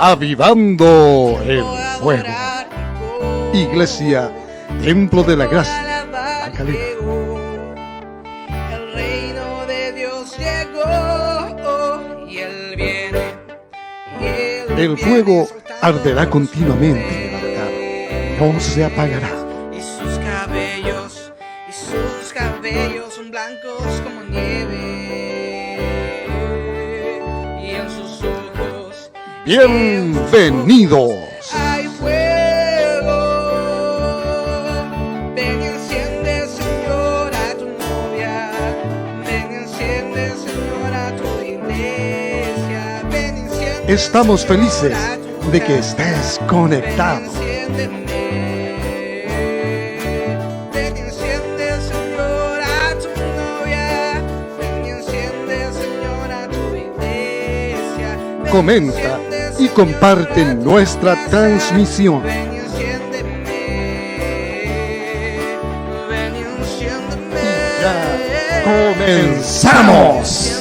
Avivando el Fuego. Iglesia, Templo de la Gracia, La Calera. El reino de Dios llegó y Él viene. El fuego arderá continuamente en el altar, no se apagará. Y sus cabellos son blancos como nieve. Y en sus ojos, Bienvenidos. hay fuego. Ven y enciende, Señor, a tu novia. Ven y enciende, Señor, a tu iglesia. Ven y enciende, Estamos felices Señor, a tu de que casa. estés conectado. Ven y enciende, Señor, a tu novia. Ven y enciende, Señor, a tu iglesia. Ven y Comenta enciende, y comparte Señor, a tu nuestra casa. transmisión. Ven y enciéndeme. Ven y enciéndeme. Ya comenzamos.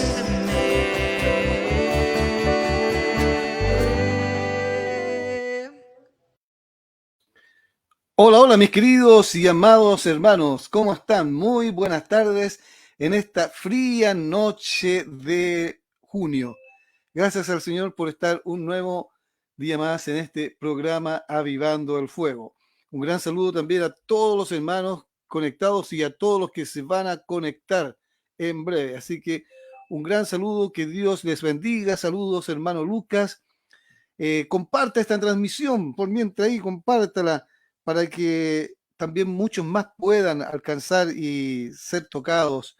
Hola, hola mis queridos y amados hermanos, ¿cómo están? Muy buenas tardes en esta fría noche de junio. Gracias al Señor por estar un nuevo día más en este programa Avivando el Fuego. Un gran saludo también a todos los hermanos conectados y a todos los que se van a conectar en breve. Así que un gran saludo, que Dios les bendiga. Saludos, hermano Lucas. Comparta esta transmisión, por mientras ahí, compártala para que también muchos más puedan alcanzar y ser tocados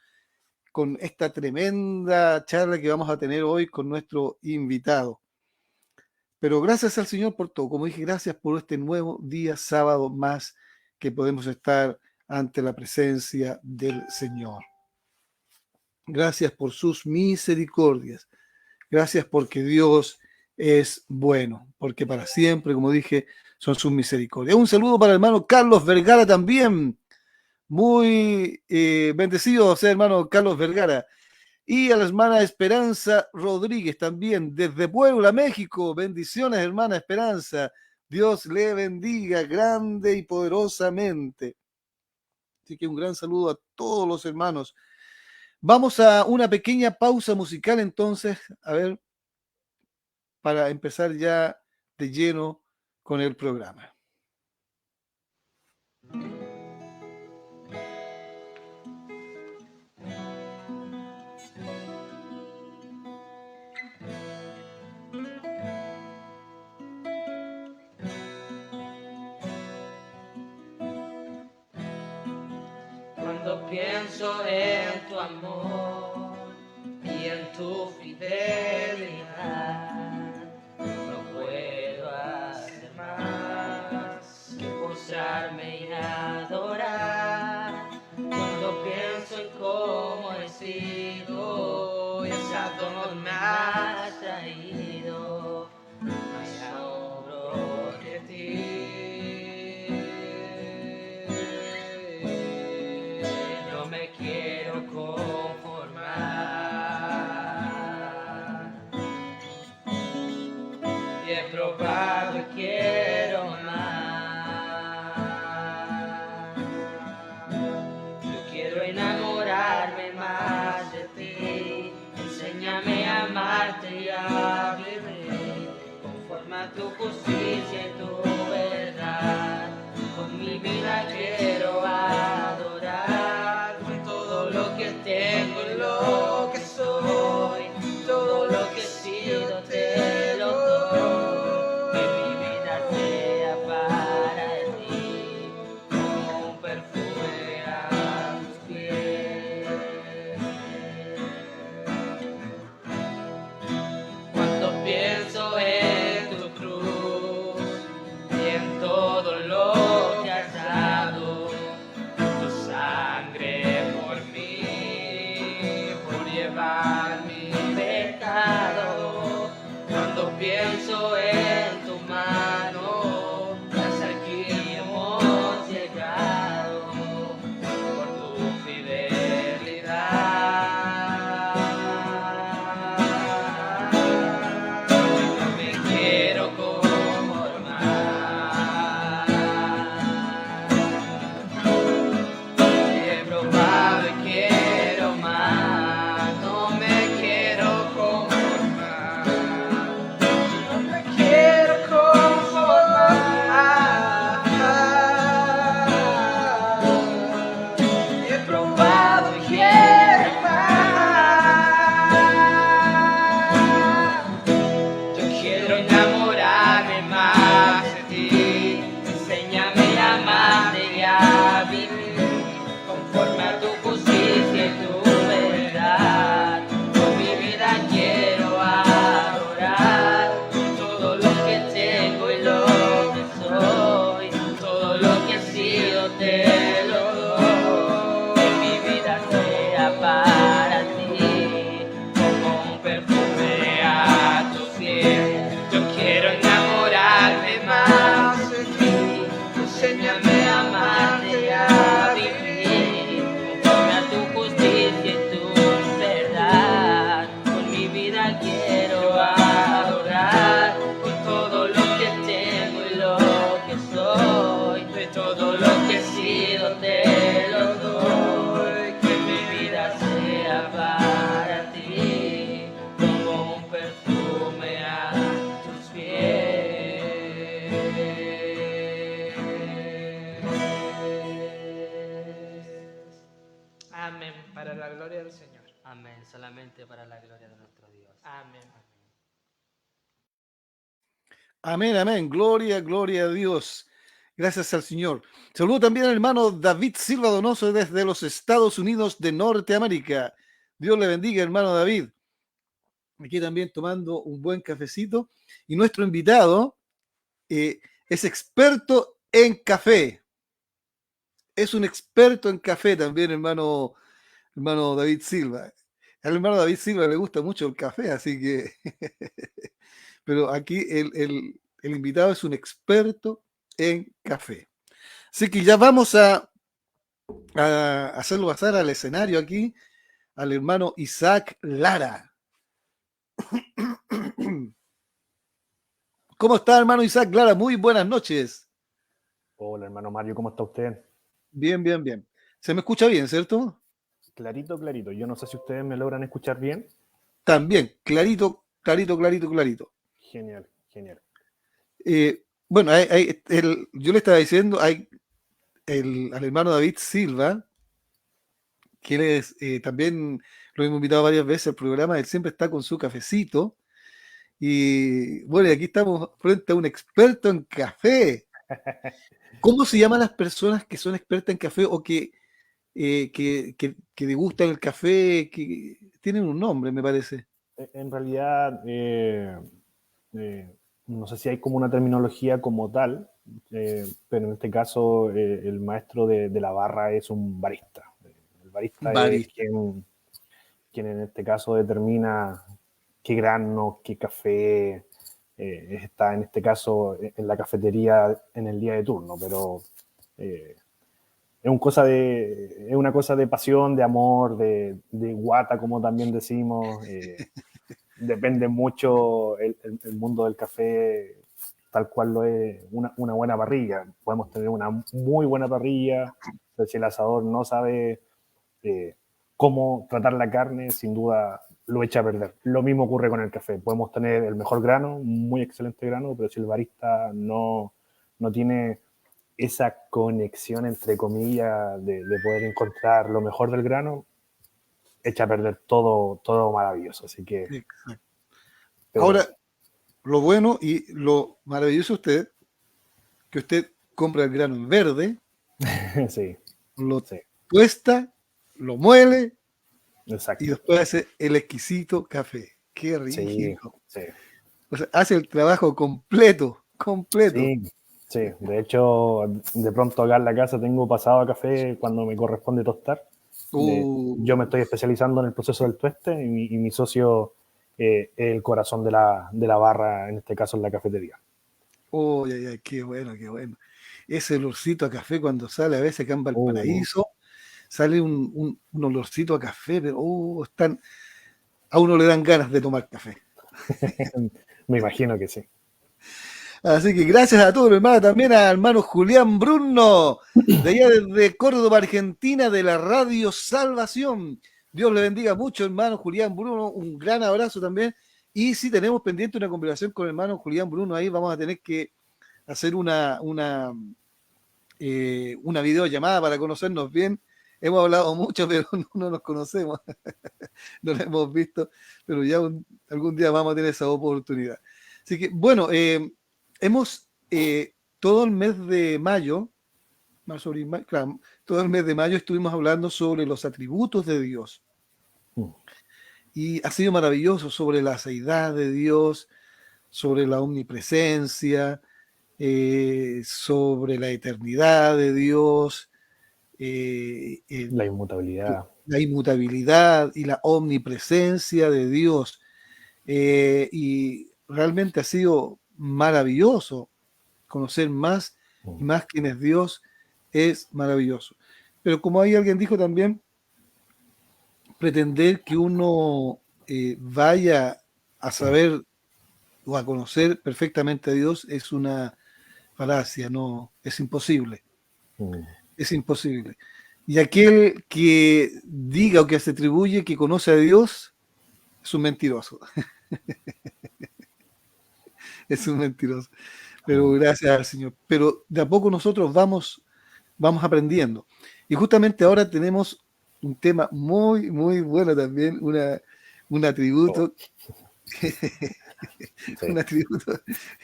con esta tremenda charla que vamos a tener hoy con nuestro invitado. Pero gracias al Señor por todo. Como dije, gracias por este nuevo día sábado más que podemos estar ante la presencia del Señor. Gracias por sus misericordias. Gracias porque Dios es bueno, porque para siempre, como dije, son sus misericordias. Un saludo para el hermano Carlos Vergara también. Muy bendecido sea hermano Carlos Vergara. Y a la hermana Esperanza Rodríguez también, desde Puebla, México. Bendiciones, hermana Esperanza. Dios le bendiga grande y poderosamente. Así que un gran saludo a todos los hermanos. Vamos a una pequeña pausa musical entonces, a ver, para empezar ya de lleno con el programa. Cuando pienso en tu amor y en tu fidelidad, no puedo hacer más que postrarme y adorar. Cuando pienso en cómo he sido y hasta dónde me has traído, me asombro de ti. No me quiero conformar hoy, Señor. Amén. Solamente para la gloria de nuestro Dios. Amén. Amén, amén. Gloria, gloria a Dios. Gracias al Señor. Saludo también al hermano David Silva Donoso desde los Estados Unidos de Norteamérica. Dios le bendiga, hermano David. Aquí también tomando un buen cafecito. Y nuestro invitado es experto en café. Es un experto en café también, hermano David Silva. Al hermano David Silva le gusta mucho el café, así que... Pero aquí el invitado es un experto en café. Así que ya vamos a hacerlo pasar al escenario aquí al hermano Isaac Lara. ¿Cómo está, hermano Isaac Lara? Muy buenas noches. Hola, hermano Mario, ¿cómo está usted? Bien, bien, bien. ¿Se me escucha bien, cierto? Clarito, clarito. Yo no sé si ustedes me logran escuchar bien. También, clarito, clarito, clarito, clarito. Genial, genial. Bueno, yo le estaba diciendo al hermano David Silva, que él es, también lo hemos invitado varias veces al programa, él siempre está con su cafecito. Y bueno, y aquí estamos frente a un experto en café. ¿Cómo se llaman las personas que son expertas en café o que degustan el café? Que tienen un nombre, me parece. En realidad, no sé si hay como una terminología como tal, pero en este caso el maestro de la barra es un barista. El barista es quien en este caso determina qué grano, qué café está en este caso en la cafetería en el día de turno, pero es una cosa de pasión, de amor, de guata, como también decimos. Depende mucho el mundo del café, tal cual lo es una buena parrilla. Podemos tener una muy buena parrilla, pero si el asador no sabe cómo tratar la carne, sin duda lo echa a perder. Lo mismo ocurre con el café. Podemos tener el mejor grano, un muy excelente grano, pero si el barista no tiene esa conexión, entre comillas, de poder encontrar lo mejor del grano, echa a perder todo maravilloso. Así que... Exacto. Ahora, lo bueno y lo maravilloso de usted, que usted compra el grano en verde, sí, lo tuesta, lo muele, exacto, y después hace el exquisito café. Qué rico. Sí. O sea, hace el trabajo completo. Sí. De hecho, de pronto acá en la casa tengo pasado a café cuando me corresponde tostar. Yo me estoy especializando en el proceso del tueste y mi socio es el corazón de la barra, en este caso en la cafetería. Qué bueno. Ese olorcito a café cuando sale a veces acá en Valparaíso, sale un olorcito a café, pero a uno le dan ganas de tomar café. Me imagino que sí. Así que gracias a todos, hermano, también a hermano Julián Bruno, de allá desde Córdoba, Argentina, de la Radio Salvación. Dios le bendiga mucho, hermano Julián Bruno, un gran abrazo también. Y si tenemos pendiente una conversación con el hermano Julián Bruno, ahí vamos a tener que hacer una videollamada para conocernos bien. Hemos hablado mucho, pero no nos conocemos, no lo hemos visto, pero ya algún día vamos a tener esa oportunidad. Así que, bueno, hemos todo el mes de mayo, todo el mes de mayo estuvimos hablando sobre los atributos de Dios. Y ha sido maravilloso sobre la seidad de Dios, sobre la omnipresencia, sobre la eternidad de Dios, la inmutabilidad. La inmutabilidad y la omnipresencia de Dios. Y realmente ha sido maravilloso conocer más y más quién es Dios, es maravilloso. Pero como hay alguien dijo también, pretender que uno vaya a saber o a conocer perfectamente a Dios es una falacia, no, es imposible. Es imposible. Y aquel que diga o que se atribuye que conoce a Dios es un mentiroso. Es un mentiroso. Pero gracias al Señor. Pero de a poco nosotros vamos aprendiendo. Y justamente ahora tenemos un tema muy, muy bueno también, un atributo, Sí. un atributo,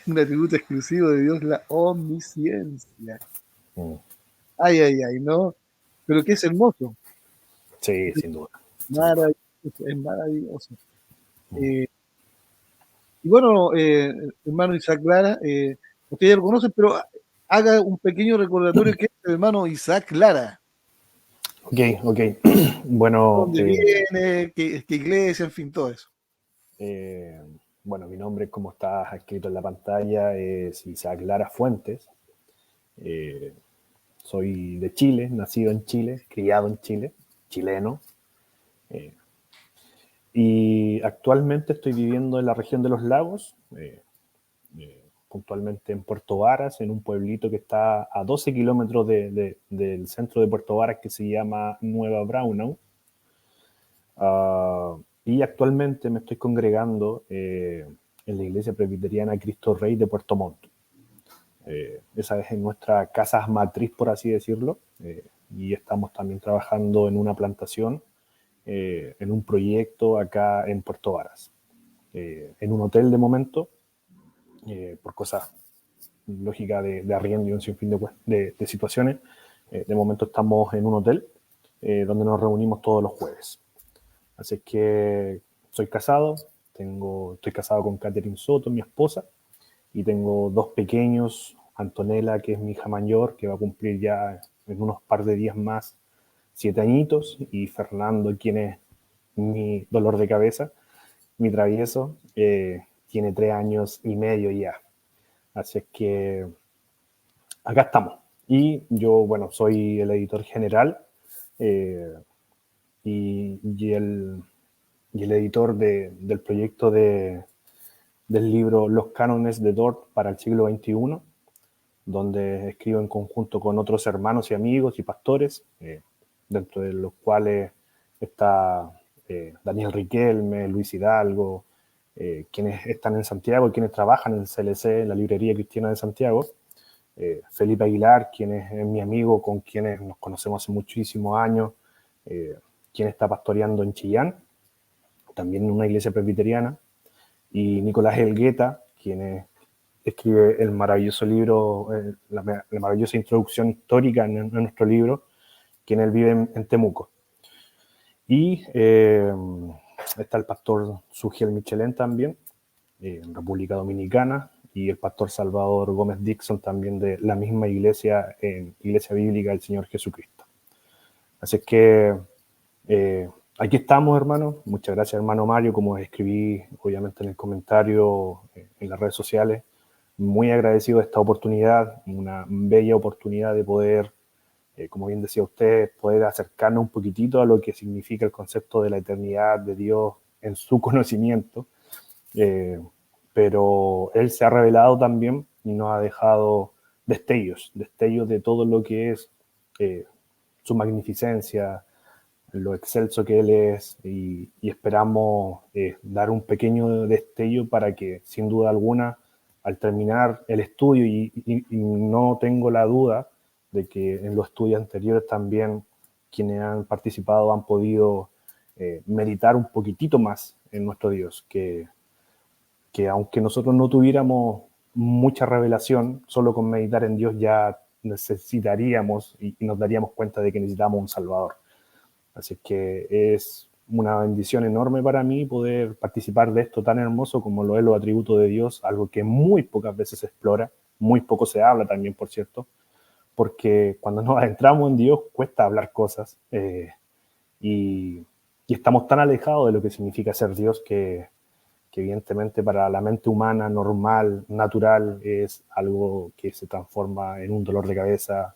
un atributo exclusivo de Dios, la omnisciencia. Mm. Ay, ay, ay, ¿no? Pero que es hermoso, Sí, sin duda. Sin duda. maravilloso, es maravilloso. Mm. Eh, y bueno, hermano Isaac Lara, ustedes ya lo conocen, pero haga un pequeño recordatorio que es el hermano Isaac Lara, Ok, ok. Bueno, dónde viene, qué iglesia, en fin, todo eso. eh, bueno, mi nombre, como está escrito en la pantalla, es Isaac Lara Fuentes. Eh, Soy de Chile, nacido en Chile, criado en Chile, chileno. eh, y actualmente estoy viviendo en la región de los lagos, puntualmente en Puerto Varas, en un pueblito que está a 12 kilómetros del centro de Puerto Varas, que se llama Nueva Braunau. Y actualmente me estoy congregando en la iglesia presbiteriana Cristo Rey de Puerto Montt. Esa es en nuestra casa matriz, por así decirlo, y estamos también trabajando en una plantación, en un proyecto acá en Puerto Varas, en un hotel de momento, por cosas lógicas de arriendo y un sinfín de situaciones. De momento estamos en un hotel donde nos reunimos todos los jueves. Así que soy casado, estoy casado con Catherine Soto, mi esposa, y tengo dos pequeños, Antonella, que es mi hija mayor, que va a cumplir ya en unos par de días más 7 añitos, y Fernando, quien es mi dolor de cabeza, mi travieso, tiene 3 años y medio ya. Así es que acá estamos. Y yo, bueno, soy el editor general eh, y el editor del proyecto del libro Los cánones de Dort para el siglo XXI, donde escribo en conjunto con otros hermanos y amigos y pastores, dentro de los cuales está Daniel Riquelme, Luis Hidalgo, quienes están en Santiago y quienes trabajan en el CLC, en la Librería Cristiana de Santiago, Felipe Aguilar, quien es mi amigo, con quienes nos conocemos hace muchísimos años, quien está pastoreando en Chillán, también en una iglesia presbiteriana, y Nicolás Elgueta, quien escribe el maravilloso libro, la maravillosa introducción histórica en nuestro libro, quien él vive en Temuco. Y está el pastor Sugiel Michelén también, en República Dominicana, y el pastor Salvador Gómez Dixon también de la misma iglesia, en Iglesia Bíblica del Señor Jesucristo. Así que aquí estamos, hermano. Muchas gracias, hermano Mario, como escribí obviamente en el comentario en las redes sociales. Muy agradecido de esta oportunidad, una bella oportunidad de poder, como bien decía usted, poder acercarnos un poquitito a lo que significa el concepto de la eternidad de Dios en su conocimiento. Eh, pero Él se ha revelado también y nos ha dejado destellos de todo lo que es su magnificencia, lo excelso que Él es, y esperamos dar un pequeño destello para que, sin duda alguna, al terminar el estudio, y no tengo la duda de que en los estudios anteriores también quienes han participado han podido meditar un poquitito más en nuestro Dios, que aunque nosotros no tuviéramos mucha revelación, solo con meditar en Dios ya necesitaríamos y nos daríamos cuenta de que necesitamos un Salvador. Así que es una bendición enorme para mí poder participar de esto tan hermoso como lo es los atributos de Dios, algo que muy pocas veces se explora, muy poco se habla también, por cierto, porque cuando nos adentramos en Dios cuesta hablar cosas y estamos tan alejados de lo que significa ser Dios que evidentemente para la mente humana normal, natural, es algo que se transforma en un dolor de cabeza,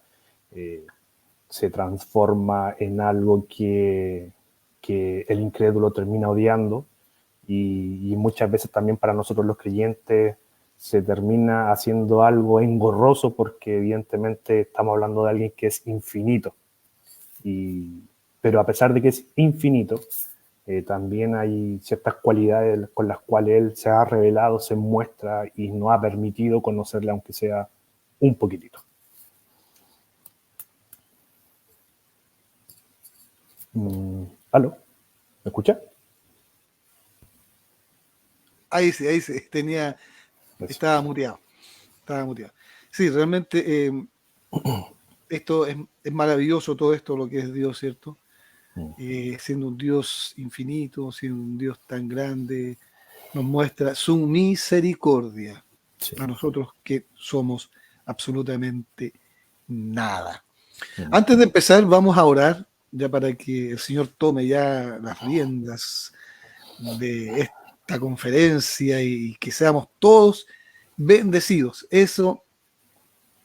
se transforma en algo que el incrédulo termina odiando, y muchas veces también para nosotros los creyentes se termina haciendo algo engorroso porque evidentemente estamos hablando de alguien que es infinito. Pero a pesar de que es infinito, también hay ciertas cualidades con las cuales Él se ha revelado, se muestra y nos ha permitido conocerle, aunque sea un poquitito. ¿Aló? ¿Me escucha? Ahí sí, Eso. estaba muteado, estaba muteado. Sí, realmente esto es maravilloso, todo esto, lo que es Dios, ¿cierto? Mm, Siendo un Dios infinito, siendo un Dios tan grande, nos muestra su misericordia sí. a nosotros que somos absolutamente nada. Mm, Antes de empezar, vamos a orar ya para que el Señor tome ya las riendas de esta conferencia y que seamos todos bendecidos. Eso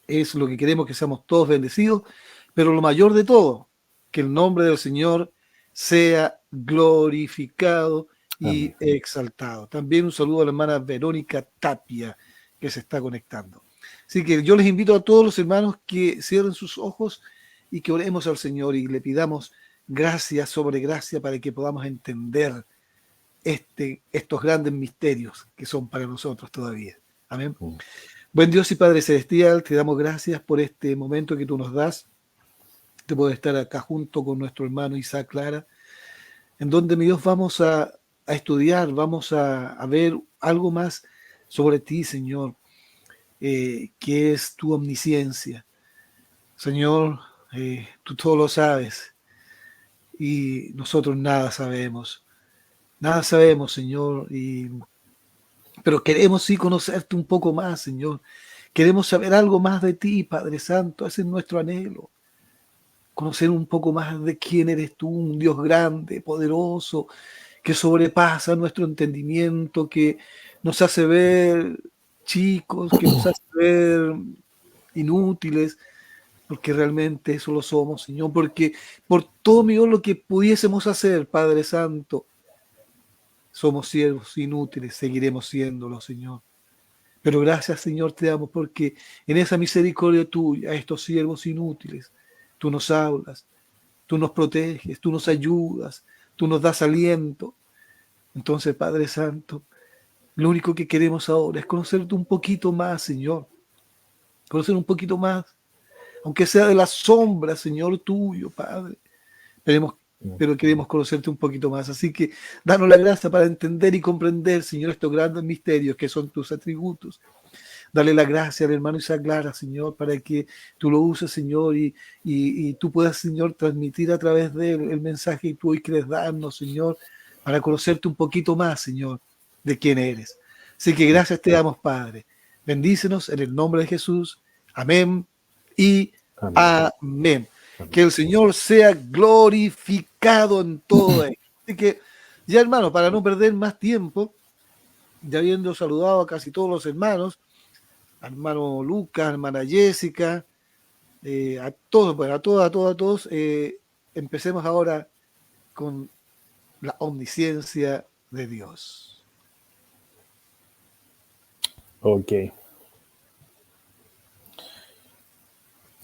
es lo que queremos, que seamos todos bendecidos, pero lo mayor de todo, que el nombre del Señor sea glorificado y amén. exaltado. También un saludo a la hermana Verónica Tapia, que se está conectando. Así que yo les invito a todos los hermanos que cierren sus ojos y que oremos al Señor y le pidamos gracia sobre gracia para que podamos entender estos grandes misterios que son para nosotros todavía. Amén. Mm, Buen Dios y Padre Celestial, te damos gracias por este momento que tú nos das de poder estar acá junto con nuestro hermano Isaac Clara, en donde, mi Dios, vamos a estudiar, vamos a ver algo más sobre ti, Señor, que es tu omnisciencia. Señor, tú todo lo sabes y nosotros nada sabemos. Nada sabemos, Señor, pero queremos sí conocerte un poco más, Señor. Queremos saber algo más de ti, Padre Santo. Ese es nuestro anhelo. Conocer un poco más de quién eres tú, un Dios grande, poderoso, que sobrepasa nuestro entendimiento, que nos hace ver chicos, que nos hace ver inútiles, porque realmente eso lo somos, Señor, porque por todo, mi Dios, lo que pudiésemos hacer, Padre Santo, somos siervos inútiles, seguiremos siéndolo, Señor. Pero gracias, Señor, te damos porque en esa misericordia tuya, a estos siervos inútiles, tú nos hablas, tú nos proteges, tú nos ayudas, tú nos das aliento. Entonces, Padre Santo, lo único que queremos ahora es conocerte un poquito más, Señor. Conocer un poquito más, aunque sea de la sombra, Señor, tuyo, Padre. Queremos, mm, pero queremos conocerte un poquito más. Así que danos la gracia para entender y comprender, Señor, estos grandes misterios que son tus atributos. Dale la gracia al hermano Isaac Clara, Señor, para que tú lo uses, Señor, y tú puedas, Señor, transmitir a través de él el mensaje que tú hoy quieres darnos, Señor, para conocerte un poquito más, Señor, de quién eres. Así que gracias te damos, Padre. Bendícenos en el nombre de Jesús. Amén y amén. amén. Amén. Que el Señor sea glorificado en todo esto. Así que, ya hermano, para no perder más tiempo, ya habiendo saludado a casi todos los hermanos, al hermano Lucas, a la hermana Jessica, a todos, bueno, a todos, empecemos ahora con la omnisciencia de Dios. Ok.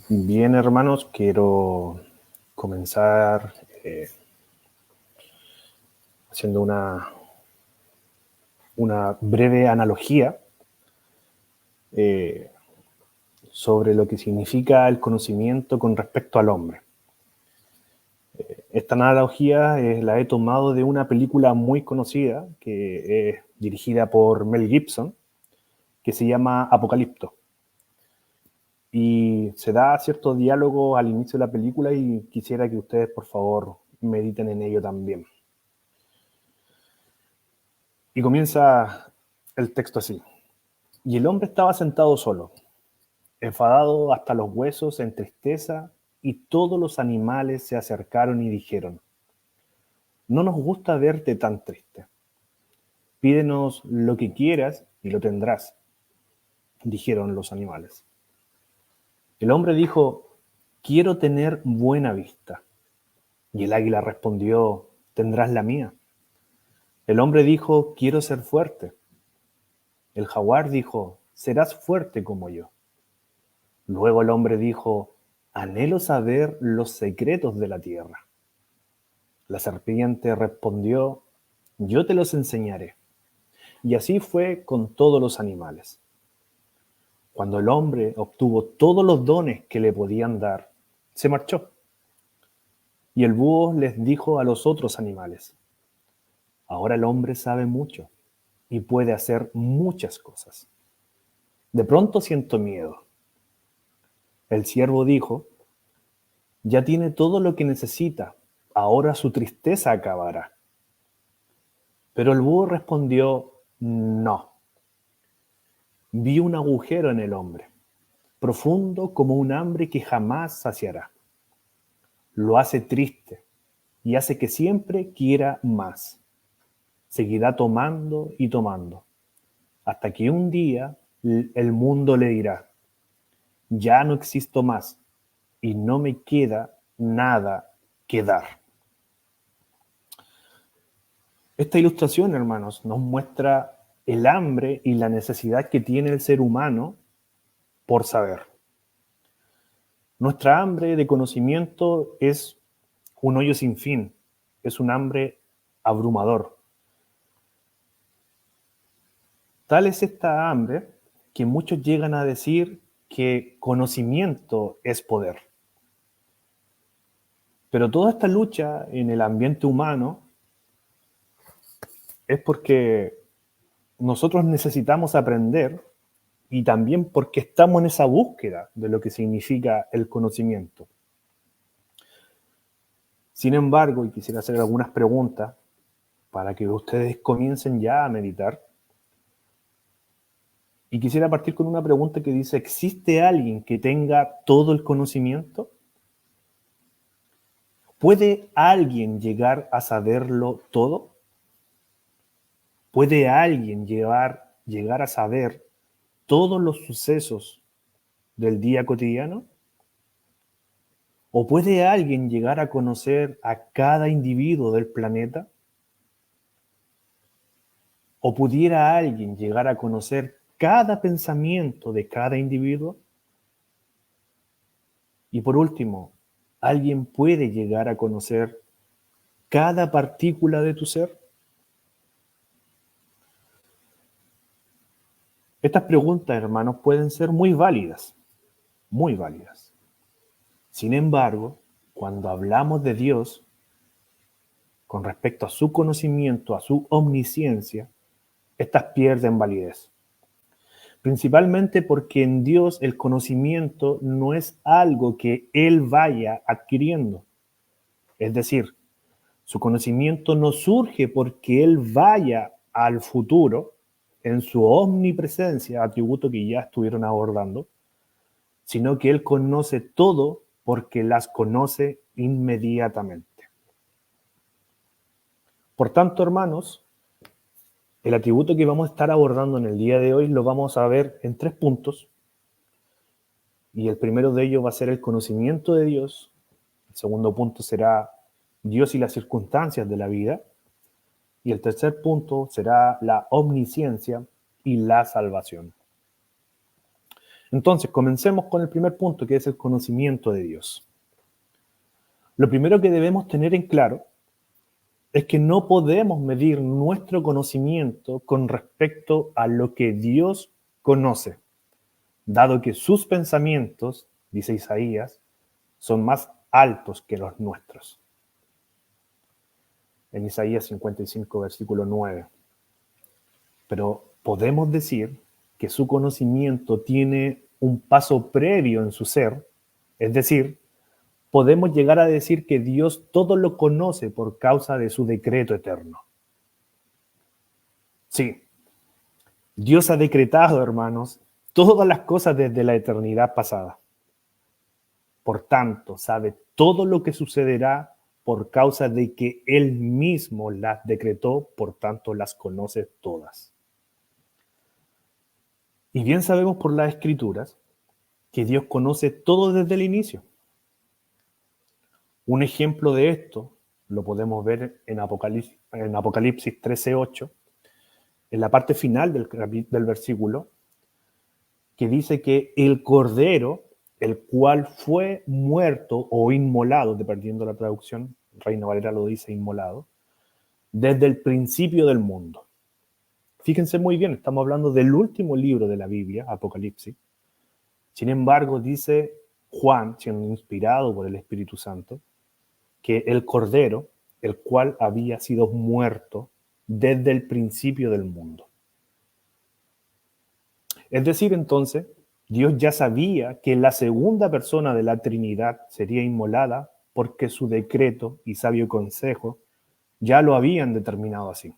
Bien, hermanos, quiero comenzar haciendo una breve analogía eh, sobre lo que significa el conocimiento con respecto al hombre. Esta analogía la he tomado de una película muy conocida que es dirigida por Mel Gibson, que se llama Apocalipto. Y se da cierto diálogo al inicio de la película y quisiera que ustedes, por favor, mediten en ello también. Y comienza el texto así. Y el hombre estaba sentado solo, enfadado hasta los huesos, en tristeza, y todos los animales se acercaron y dijeron: no nos gusta verte tan triste. Pídenos lo que quieras y lo tendrás, dijeron los animales. El hombre dijo: quiero tener buena vista. Y el águila respondió: tendrás la mía. El hombre dijo: quiero ser fuerte. El jaguar dijo: serás fuerte como yo. Luego el hombre dijo: anhelo saber los secretos de la tierra. La serpiente respondió: yo te los enseñaré. Y así fue con todos los animales. Cuando el hombre obtuvo todos los dones que le podían dar, se marchó. Y el búho les dijo a los otros animales: ahora el hombre sabe mucho y puede hacer muchas cosas. De pronto siento miedo. El ciervo dijo: ya tiene todo lo que necesita, ahora su tristeza acabará. Pero el búho respondió: no. Vi un agujero en el hombre, profundo como un hambre que jamás saciará. Lo hace triste y hace que siempre quiera más. Seguirá tomando y tomando, hasta que un día el mundo le dirá: ya no existo más y no me queda nada que dar. Esta ilustración, hermanos, nos muestra el hambre y la necesidad que tiene el ser humano por saber. Nuestra hambre de conocimiento es un hoyo sin fin, es un hambre abrumador. Tal es esta hambre que muchos llegan a decir que conocimiento es poder. Pero toda esta lucha en el ambiente humano es porque nosotros necesitamos aprender y también porque estamos en esa búsqueda de lo que significa el conocimiento. Sin embargo, y quisiera hacer algunas preguntas para que ustedes comiencen ya a meditar. Y quisiera partir con una pregunta que dice: ¿existe alguien que tenga todo el conocimiento? ¿Puede alguien llegar a saberlo todo? ¿Puede alguien llegar a saber todos los sucesos del día cotidiano? ¿O puede alguien llegar a conocer a cada individuo del planeta? ¿O pudiera alguien llegar a conocer cada pensamiento de cada individuo? Y por último, ¿alguien puede llegar a conocer cada partícula de tu ser? Estas preguntas, hermanos, pueden ser muy válidas, muy válidas. Sin embargo, cuando hablamos de Dios, con respecto a su conocimiento, a su omnisciencia, estas pierden validez. Principalmente porque en Dios el conocimiento no es algo que Él vaya adquiriendo. Es decir, su conocimiento no surge porque Él vaya al futuro en su omnipresencia, atributo que ya estuvieron abordando, sino que Él conoce todo porque las conoce inmediatamente. Por tanto, hermanos, el atributo que vamos a estar abordando en el día de hoy lo vamos a ver en 3 puntos. Y el primero de ellos va a ser el conocimiento de Dios. El segundo punto será Dios y las circunstancias de la vida. Y el tercer punto será la omnisciencia y la salvación. Entonces, comencemos con el primer punto, que es el conocimiento de Dios. Lo primero que debemos tener en claro es que no podemos medir nuestro conocimiento con respecto a lo que Dios conoce, dado que sus pensamientos, dice Isaías, son más altos que los nuestros. En Isaías 55, versículo 9. Pero podemos decir que su conocimiento tiene un paso previo en su ser, es decir, podemos llegar a decir que Dios todo lo conoce por causa de su decreto eterno. Sí, Dios ha decretado, hermanos, todas las cosas desde la eternidad pasada. Por tanto, sabe todo lo que sucederá por causa de que Él mismo las decretó, por tanto las conoce todas. Y bien sabemos por las Escrituras que Dios conoce todo desde el inicio. Un ejemplo de esto lo podemos ver en Apocalipsis 13:8, en la parte final del versículo, que dice que el Cordero, el cual fue muerto o inmolado, dependiendo de la traducción, Reina Valera lo dice inmolado, desde el principio del mundo. Fíjense muy bien, estamos hablando del último libro de la Biblia, Apocalipsis. Sin embargo, dice Juan, siendo inspirado por el Espíritu Santo, que el Cordero, el cual había sido muerto desde el principio del mundo. Es decir, entonces, Dios ya sabía que la segunda persona de la Trinidad sería inmolada porque su decreto y sabio consejo ya lo habían determinado así.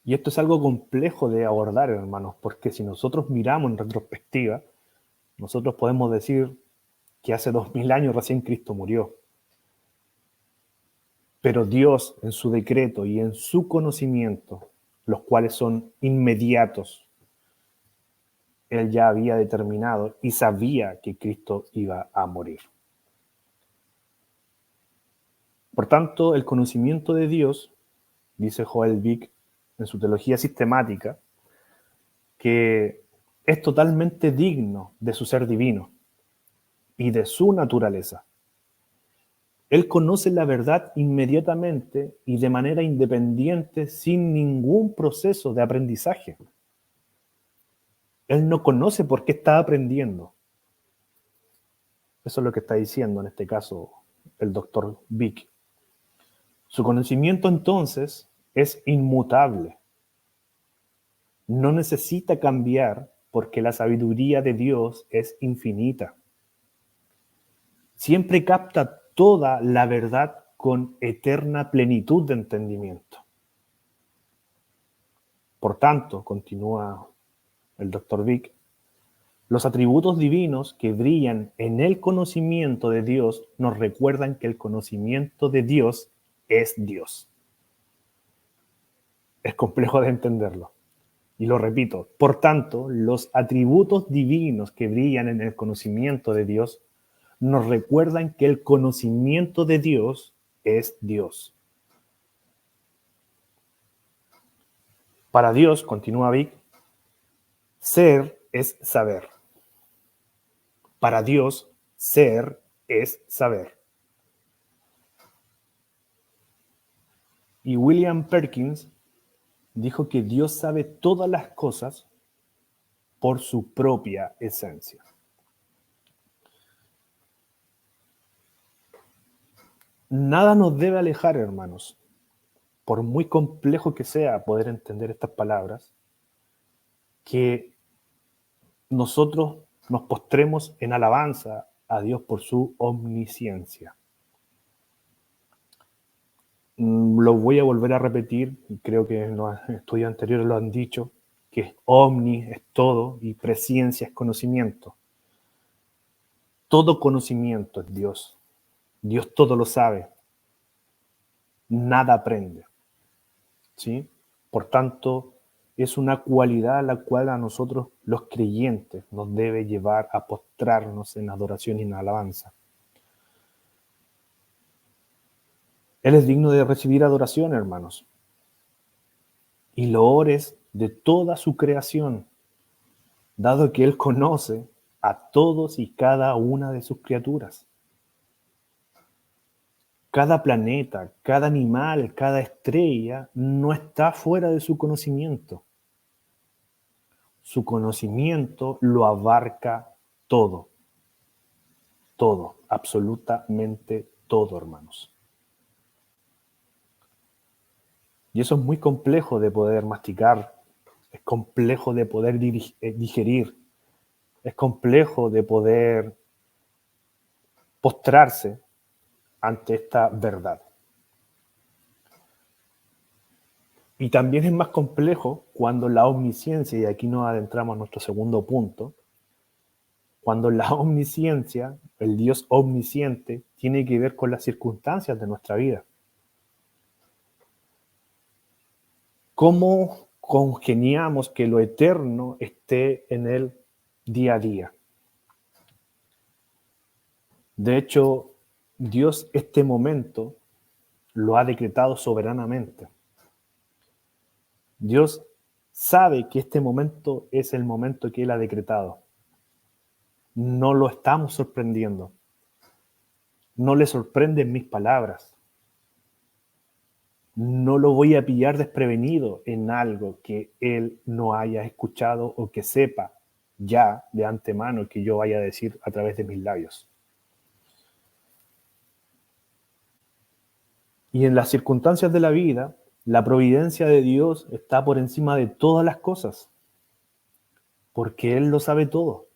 Y esto es algo complejo de abordar, hermanos, porque si nosotros miramos en retrospectiva, nosotros podemos decir que hace 2000 años recién Cristo murió. Pero Dios, en su decreto y en su conocimiento, los cuales son inmediatos, Él ya había determinado y sabía que Cristo iba a morir. Por tanto, el conocimiento de Dios, dice Joel Vick en su teología sistemática, que es totalmente digno de su ser divino y de su naturaleza. Él conoce la verdad inmediatamente y de manera independiente, sin ningún proceso de aprendizaje. Él no conoce por qué está aprendiendo. Eso es lo que está diciendo en este caso el doctor Vick. Su conocimiento entonces es inmutable. No necesita cambiar porque la sabiduría de Dios es infinita. Siempre capta toda la verdad con eterna plenitud de entendimiento. Por tanto, continúa el doctor Vick, los atributos divinos que brillan en el conocimiento de Dios nos recuerdan que el conocimiento de Dios es Dios. Es complejo de entenderlo. Y lo repito, por tanto, los atributos divinos que brillan en el conocimiento de Dios nos recuerdan que el conocimiento de Dios es Dios. Para Dios, continúa Vick, ser es saber. Para Dios, ser es saber. Y William Perkins dijo que Dios sabe todas las cosas por su propia esencia. Nada nos debe alejar, hermanos, por muy complejo que sea poder entender estas palabras, que nosotros nos postremos en alabanza a Dios por su omnisciencia. Lo voy a volver a repetir, y creo que en los estudios anteriores lo han dicho, que omni es todo y presciencia es conocimiento. Todo conocimiento es Dios. Dios todo lo sabe. Nada aprende. ¿Sí? Por tanto, es una cualidad a la cual a nosotros, los creyentes, nos debe llevar a postrarnos en adoración y en alabanza. Él es digno de recibir adoración, hermanos. Y loores de toda su creación, dado que Él conoce a todos y cada una de sus criaturas. Cada planeta, cada animal, cada estrella no está fuera de su conocimiento. Su conocimiento lo abarca todo. Todo, absolutamente todo, hermanos. Y eso es muy complejo de poder masticar, es complejo de poder digerir, es complejo de poder postrarse ante esta verdad. Y también es más complejo cuando la omnisciencia, y aquí nos adentramos a nuestro segundo punto, cuando la omnisciencia, el Dios omnisciente, tiene que ver con las circunstancias de nuestra vida. ¿Cómo congeniamos que lo eterno esté en el día a día? De hecho, Dios este momento lo ha decretado soberanamente. Dios sabe que este momento es el momento que Él ha decretado. No lo estamos sorprendiendo. No le sorprenden mis palabras. No lo voy a pillar desprevenido en algo que Él no haya escuchado o que sepa ya de antemano que yo vaya a decir a través de mis labios. Y en las circunstancias de la vida, la providencia de Dios está por encima de todas las cosas, porque Él lo sabe todo.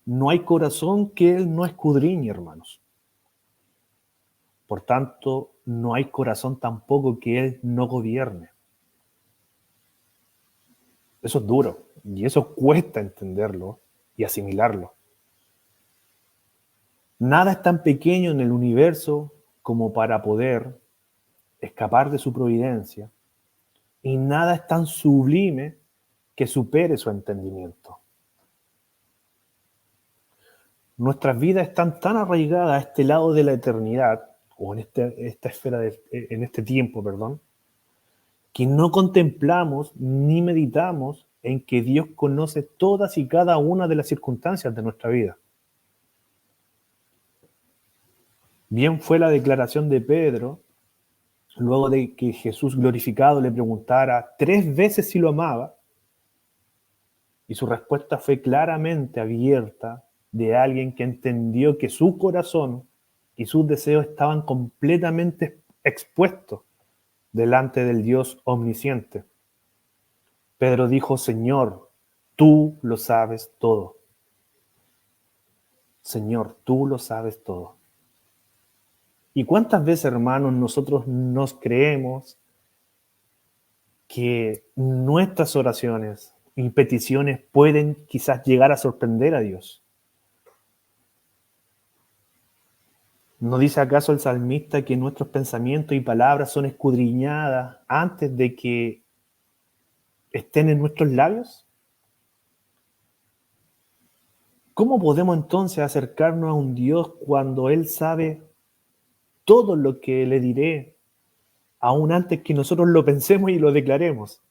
No hay corazón que Él no escudriñe, hermanos. Por tanto, no hay corazón tampoco que Él no gobierne. Eso es duro, y eso cuesta entenderlo y asimilarlo. Nada es tan pequeño en el universo como para poder escapar de su providencia, y nada es tan sublime que supere su entendimiento. Nuestras vidas están tan arraigadas a este lado de la eternidad, o en esta esfera, en este tiempo, perdón, que no contemplamos ni meditamos en que Dios conoce todas y cada una de las circunstancias de nuestra vida. Bien fue la declaración de Pedro, luego de que Jesús glorificado le preguntara 3 veces si lo amaba, y su respuesta fue claramente abierta de alguien que entendió que su corazón y sus deseos estaban completamente expuestos delante del Dios omnisciente. Pedro dijo: Señor, tú lo sabes todo. Señor, tú lo sabes todo. ¿Y cuántas veces, hermanos, nosotros nos creemos que nuestras oraciones y peticiones pueden quizás llegar a sorprender a Dios? ¿No dice acaso el salmista que nuestros pensamientos y palabras son escudriñadas antes de que estén en nuestros labios? ¿Cómo podemos entonces acercarnos a un Dios cuando Él sabe todo lo que le diré, aún antes que nosotros lo pensemos y lo declaremos?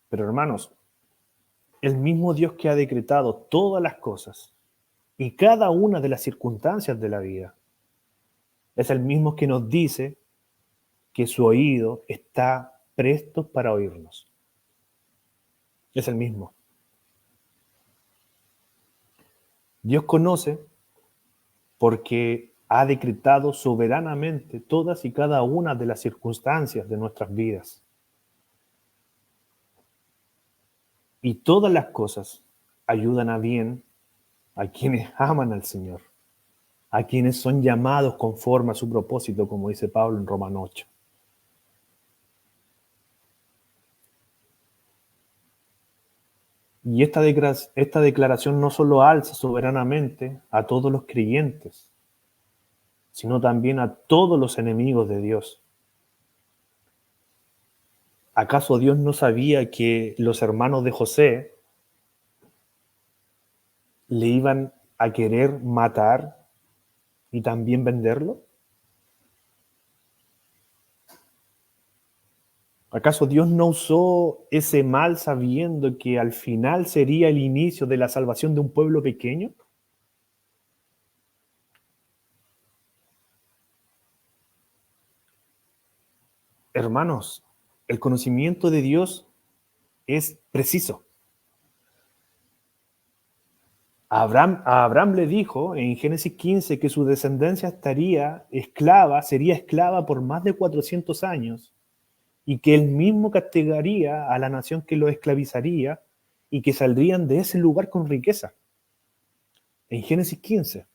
Pero hermanos, el mismo Dios que ha decretado todas las cosas y cada una de las circunstancias de la vida, es el mismo que nos dice que su oído está presto para oírnos. Es el mismo. Dios conoce porque ha decretado soberanamente todas y cada una de las circunstancias de nuestras vidas. Y todas las cosas ayudan a bien a quienes aman al Señor, a quienes son llamados conforme a su propósito, como dice Pablo en Romanos 8. Y esta declaración no solo alza soberanamente a todos los creyentes, sino también a todos los enemigos de Dios. ¿Acaso Dios no sabía que los hermanos de José le iban a querer matar y también venderlo? ¿Acaso Dios no usó ese mal sabiendo que al final sería el inicio de la salvación de un pueblo pequeño? Hermanos, el conocimiento de Dios es preciso. A Abraham le dijo en Génesis 15 que su descendencia sería esclava por más de 400 años y que él mismo castigaría a la nación que lo esclavizaría y que saldrían de ese lugar con riqueza. En Génesis 15.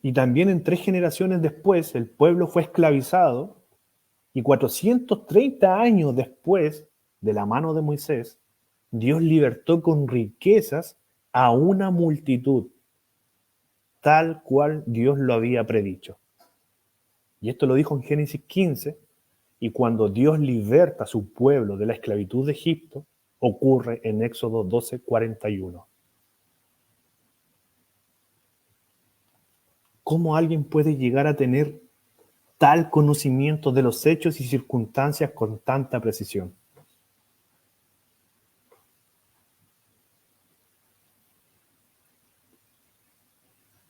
Y también en 3 generaciones después el pueblo fue esclavizado y 430 años después, de la mano de Moisés, Dios libertó con riquezas a una multitud, tal cual Dios lo había predicho. Y esto lo dijo en Génesis 15, y cuando Dios liberta a su pueblo de la esclavitud de Egipto, ocurre en Éxodo 12:41. ¿Cómo alguien puede llegar a tener tal conocimiento de los hechos y circunstancias con tanta precisión?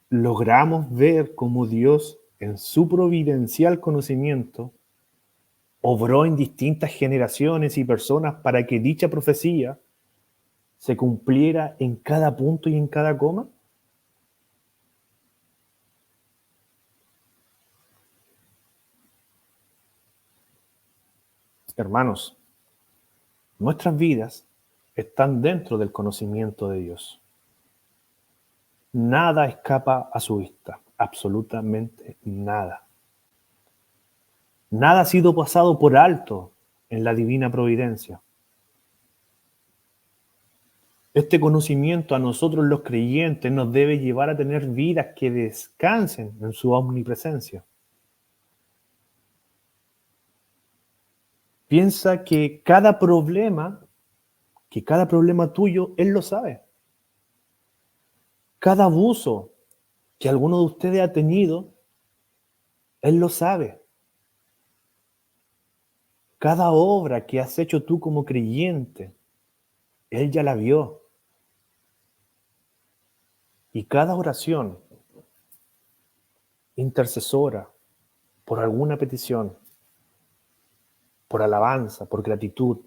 Logramos ver cómo Dios, en su providencial conocimiento, obró en distintas generaciones y personas para que dicha profecía se cumpliera en cada punto y en cada coma? Hermanos, nuestras vidas están dentro del conocimiento de Dios. Nada escapa a su vista, absolutamente nada. Nada ha sido pasado por alto en la divina providencia. Este conocimiento a nosotros los creyentes nos debe llevar a tener vidas que descansen en su omnipresencia. Piensa que cada problema tuyo, Él lo sabe. Cada abuso que alguno de ustedes ha tenido, Él lo sabe. Cada obra que has hecho tú como creyente, Él ya la vio. Y cada oración intercesora por alguna petición, por alabanza, por gratitud,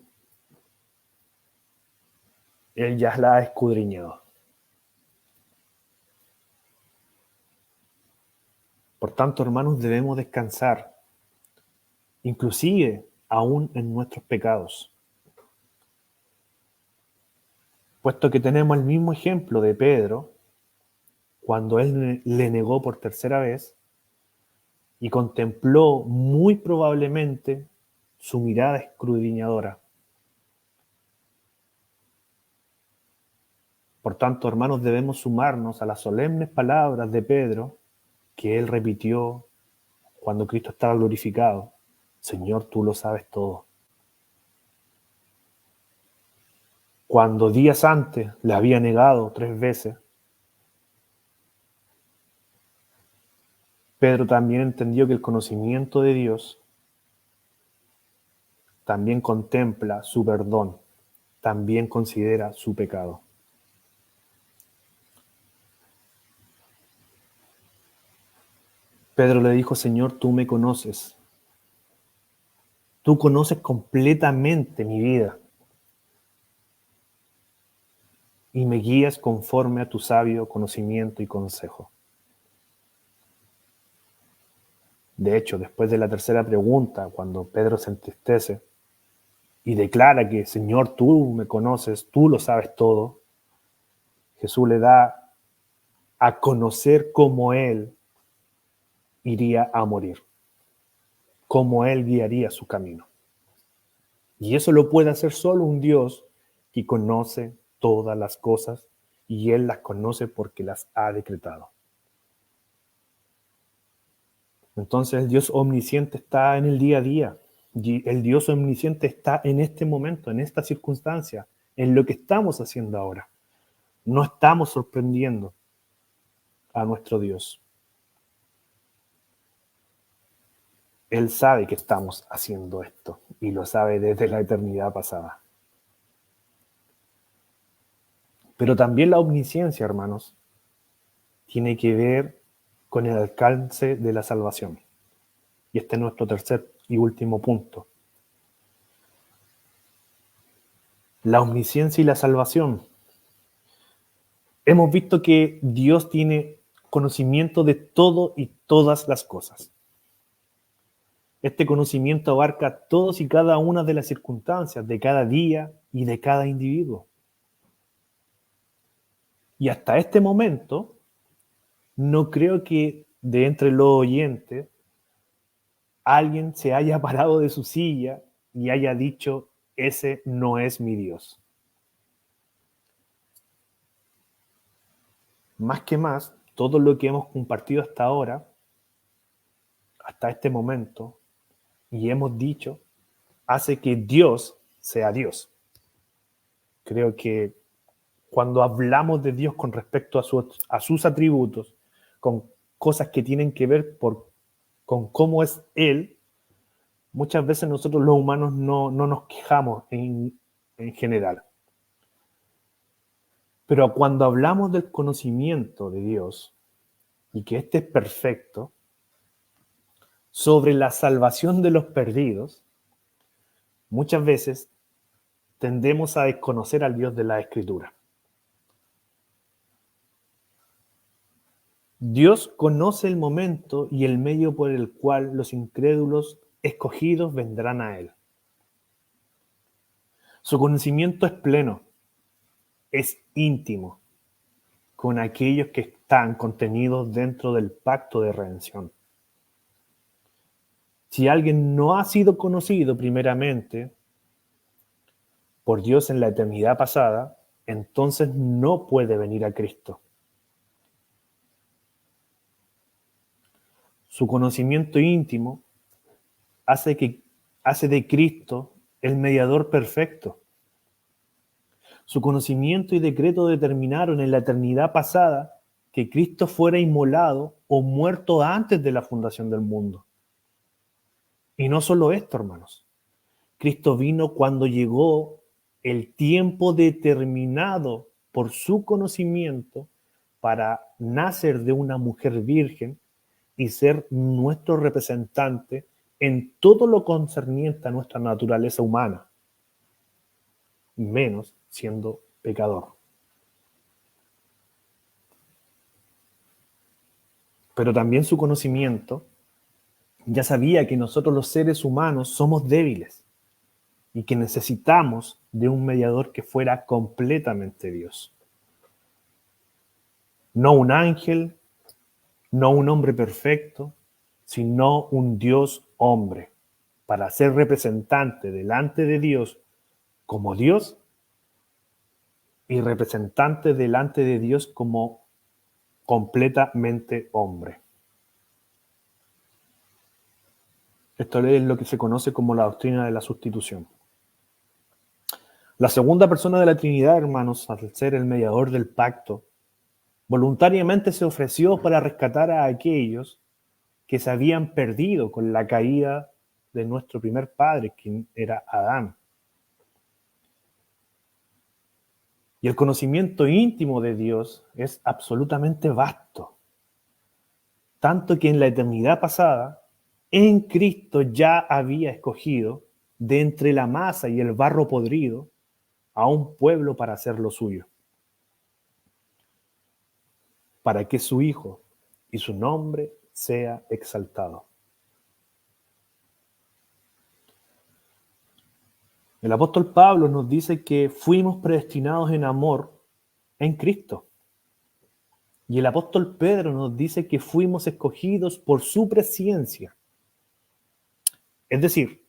Él ya la ha escudriñado. Por tanto, hermanos, debemos descansar, inclusive aún en nuestros pecados. Puesto que tenemos el mismo ejemplo de Pedro, cuando él le negó por tercera vez y contempló muy probablemente su mirada escudriñadora. Por tanto, hermanos, debemos sumarnos a las solemnes palabras de Pedro que él repitió cuando Cristo estaba glorificado. Señor, tú lo sabes todo. Cuando días antes le había negado 3 veces, Pedro también entendió que el conocimiento de Dios también contempla su perdón, también considera su pecado. Pedro le dijo, Señor, tú me conoces. Tú conoces completamente mi vida y me guías conforme a tu sabio conocimiento y consejo. De hecho, después de la tercera pregunta, cuando Pedro se entristece y declara que, Señor, tú me conoces, tú lo sabes todo, Jesús le da a conocer cómo Él iría a morir, cómo Él guiaría su camino. Y eso lo puede hacer solo un Dios que conoce todas las cosas y Él las conoce porque las ha decretado. Entonces el Dios omnisciente está en el día a día. Y el Dios omnisciente está en este momento, en esta circunstancia, en lo que estamos haciendo ahora. No estamos sorprendiendo a nuestro Dios. Él sabe que estamos haciendo esto y lo sabe desde la eternidad pasada. Pero también la omnisciencia, hermanos, tiene que ver con el alcance de la salvación. Y este es nuestro tercer y último punto. La omnisciencia y la salvación. Hemos visto que Dios tiene conocimiento de todo y todas las cosas. Este conocimiento abarca todas y cada una de las circunstancias de cada día y de cada individuo. Y hasta este momento, no creo que de entre los oyentes alguien se haya parado de su silla y haya dicho, ese no es mi Dios. Más que más, todo lo que hemos compartido hasta ahora, hasta este momento, y hemos dicho, hace que Dios sea Dios. Creo que cuando hablamos de Dios con respecto a sus atributos, con cosas que tienen que ver con cómo es Él, muchas veces nosotros los humanos no nos quejamos en general. Pero cuando hablamos del conocimiento de Dios, y que este es perfecto, sobre la salvación de los perdidos, muchas veces tendemos a desconocer al Dios de la Escritura. Dios conoce el momento y el medio por el cual los incrédulos escogidos vendrán a Él. Su conocimiento es pleno, es íntimo, con aquellos que están contenidos dentro del pacto de redención. Si alguien no ha sido conocido primeramente por Dios en la eternidad pasada, entonces no puede venir a Cristo. Su conocimiento íntimo hace de Cristo el mediador perfecto. Su conocimiento y decreto determinaron en la eternidad pasada que Cristo fuera inmolado o muerto antes de la fundación del mundo. Y no solo esto, hermanos. Cristo vino cuando llegó el tiempo determinado por su conocimiento para nacer de una mujer virgen y ser nuestro representante en todo lo concerniente a nuestra naturaleza humana, menos siendo pecador. Pero también su conocimiento ya sabía que nosotros los seres humanos somos débiles y que necesitamos de un mediador que fuera completamente Dios. No un ángel, no un hombre perfecto, sino un Dios hombre, para ser representante delante de Dios como Dios y representante delante de Dios como completamente hombre. Esto es lo que se conoce como la doctrina de la sustitución. La segunda persona de la Trinidad, hermanos, al ser el mediador del pacto, voluntariamente se ofreció para rescatar a aquellos que se habían perdido con la caída de nuestro primer padre, quien era Adán. Y el conocimiento íntimo de Dios es absolutamente vasto, tanto que en la eternidad pasada, en Cristo ya había escogido de entre la masa y el barro podrido a un pueblo para hacer lo suyo, para que su Hijo y su nombre sea exaltado. El apóstol Pablo nos dice que fuimos predestinados en amor en Cristo. Y el apóstol Pedro nos dice que fuimos escogidos por su presciencia, es decir,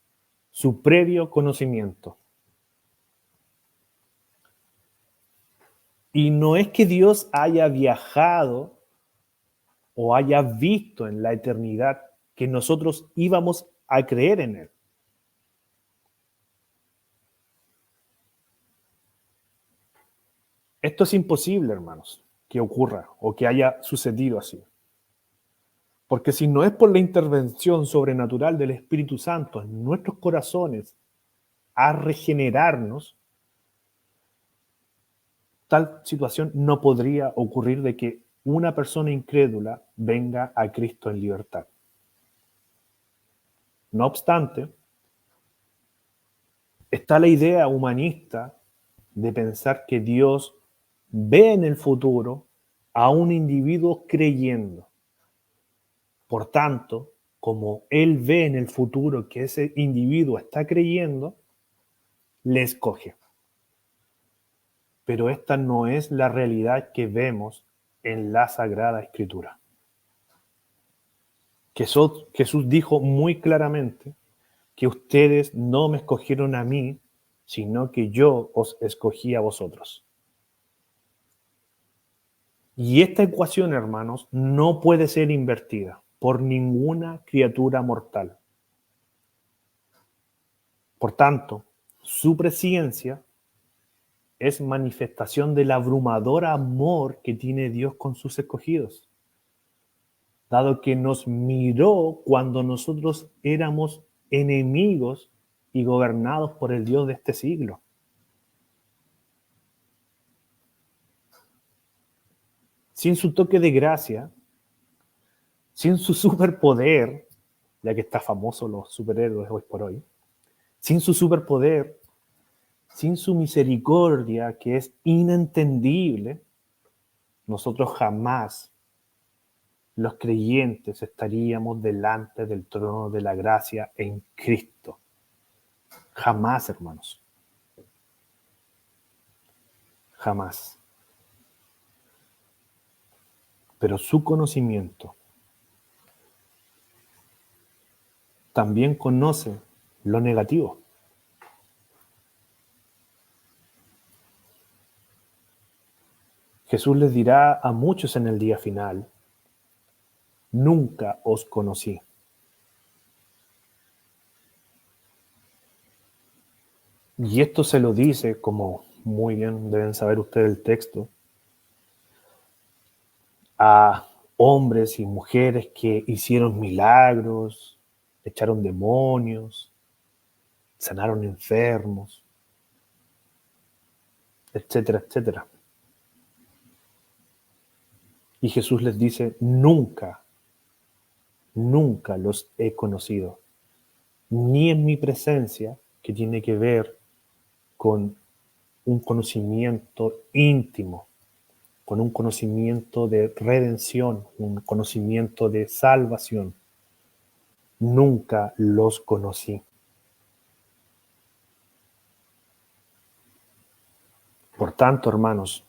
su previo conocimiento. Y no es que Dios haya viajado o haya visto en la eternidad que nosotros íbamos a creer en Él. Esto es imposible, hermanos, que ocurra o que haya sucedido así. Porque si no es por la intervención sobrenatural del Espíritu Santo en nuestros corazones a regenerarnos, tal situación no podría ocurrir de que una persona incrédula venga a Cristo en libertad. No obstante, está la idea humanista de pensar que Dios ve en el futuro a un individuo creyendo. Por tanto, como Él ve en el futuro que ese individuo está creyendo, le escoge. Pero esta no es la realidad que vemos en la Sagrada Escritura. Jesús dijo muy claramente que ustedes no me escogieron a mí, sino que yo os escogí a vosotros. Y esta ecuación, hermanos, no puede ser invertida por ninguna criatura mortal. Por tanto, su presciencia es manifestación del abrumador amor que tiene Dios con sus escogidos, dado que nos miró cuando nosotros éramos enemigos y gobernados por el Dios de este siglo. Sin su toque de gracia, sin su superpoder, ya que está famoso los superhéroes hoy por hoy, sin su superpoder, sin su misericordia, que es inentendible, nosotros jamás, los creyentes, estaríamos delante del trono de la gracia en Cristo. Jamás, hermanos. Jamás. Pero su conocimiento también conoce lo negativo. Jesús les dirá a muchos en el día final: nunca os conocí. Y esto se lo dice, como muy bien deben saber ustedes el texto, a hombres y mujeres que hicieron milagros, echaron demonios, sanaron enfermos, etcétera, etcétera. Y Jesús les dice: nunca, nunca los he conocido, ni en mi presencia, que tiene que ver con un conocimiento íntimo, con un conocimiento de redención, un conocimiento de salvación. Nunca los conocí. Por tanto, hermanos,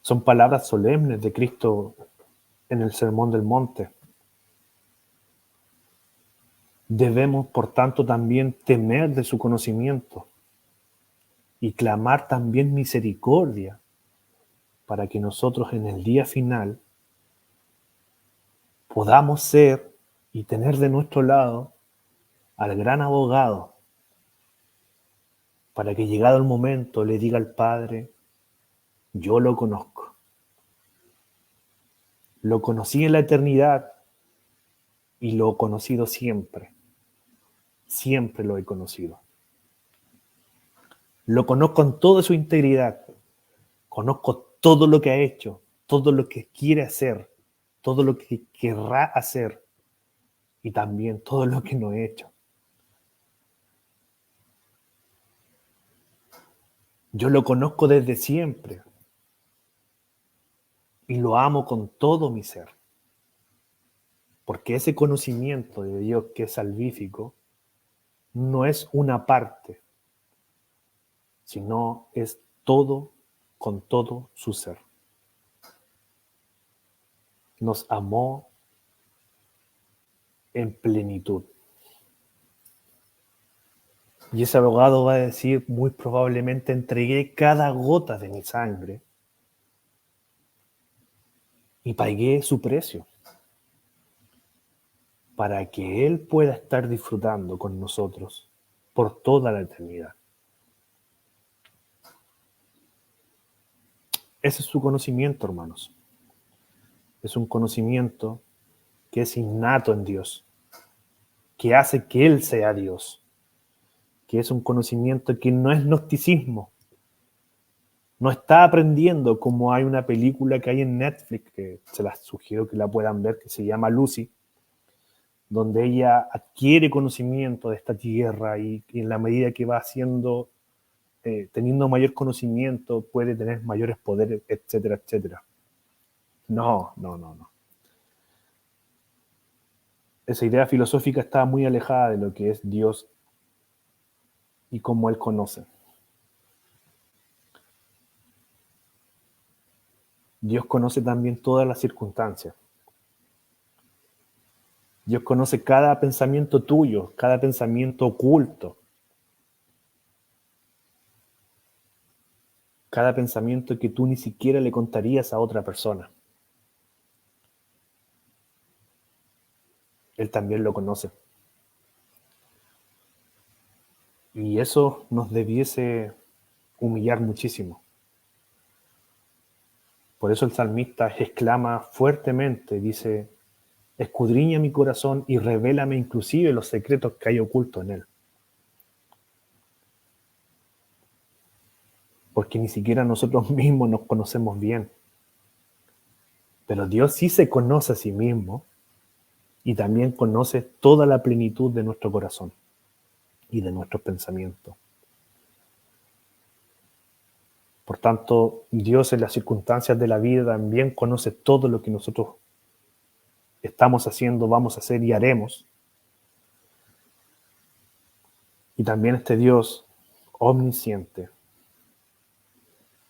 son palabras solemnes de Cristo en el Sermón del Monte. Debemos, por tanto, también temer de su conocimiento y clamar también misericordia para que nosotros en el día final podamos ser y tener de nuestro lado al gran abogado, para que llegado el momento le diga al Padre: yo lo conozco. Lo conocí en la eternidad y lo he conocido siempre. Siempre lo he conocido. Lo conozco en toda su integridad. Conozco todo lo que ha hecho, todo lo que quiere hacer, todo lo que querrá hacer y también todo lo que no he hecho. Yo lo conozco desde siempre y lo amo con todo mi ser. Porque ese conocimiento de Dios que es salvífico no es una parte, sino es todo con todo su ser. Nos amó en plenitud. Y ese abogado va a decir muy probablemente: entregué cada gota de mi sangre y pagué su precio para que Él pueda estar disfrutando con nosotros por toda la eternidad. Ese es su conocimiento, hermanos. Es un conocimiento que es innato en Dios, que hace que Él sea Dios, que es un conocimiento que no es gnosticismo. No está aprendiendo como hay una película que hay en Netflix, que se las sugiero que la puedan ver, que se llama Lucy, donde ella adquiere conocimiento de esta tierra y en la medida que va haciendo, teniendo mayor conocimiento, puede tener mayores poderes, etcétera, etcétera. No. Esa idea filosófica está muy alejada de lo que es Dios y cómo Él conoce. Dios conoce también todas las circunstancias. Dios conoce cada pensamiento tuyo, cada pensamiento oculto, cada pensamiento que tú ni siquiera le contarías a otra persona. Él también lo conoce. Y eso nos debiese humillar muchísimo. Por eso el salmista exclama fuertemente, dice: escudriña mi corazón y revélame inclusive los secretos que hay ocultos en él. Porque ni siquiera nosotros mismos nos conocemos bien. Pero Dios sí se conoce a sí mismo y también conoce toda la plenitud de nuestro corazón y de nuestros pensamientos. Por tanto, Dios en las circunstancias de la vida también conoce todo lo que nosotros estamos haciendo, vamos a hacer y haremos. Y también este Dios omnisciente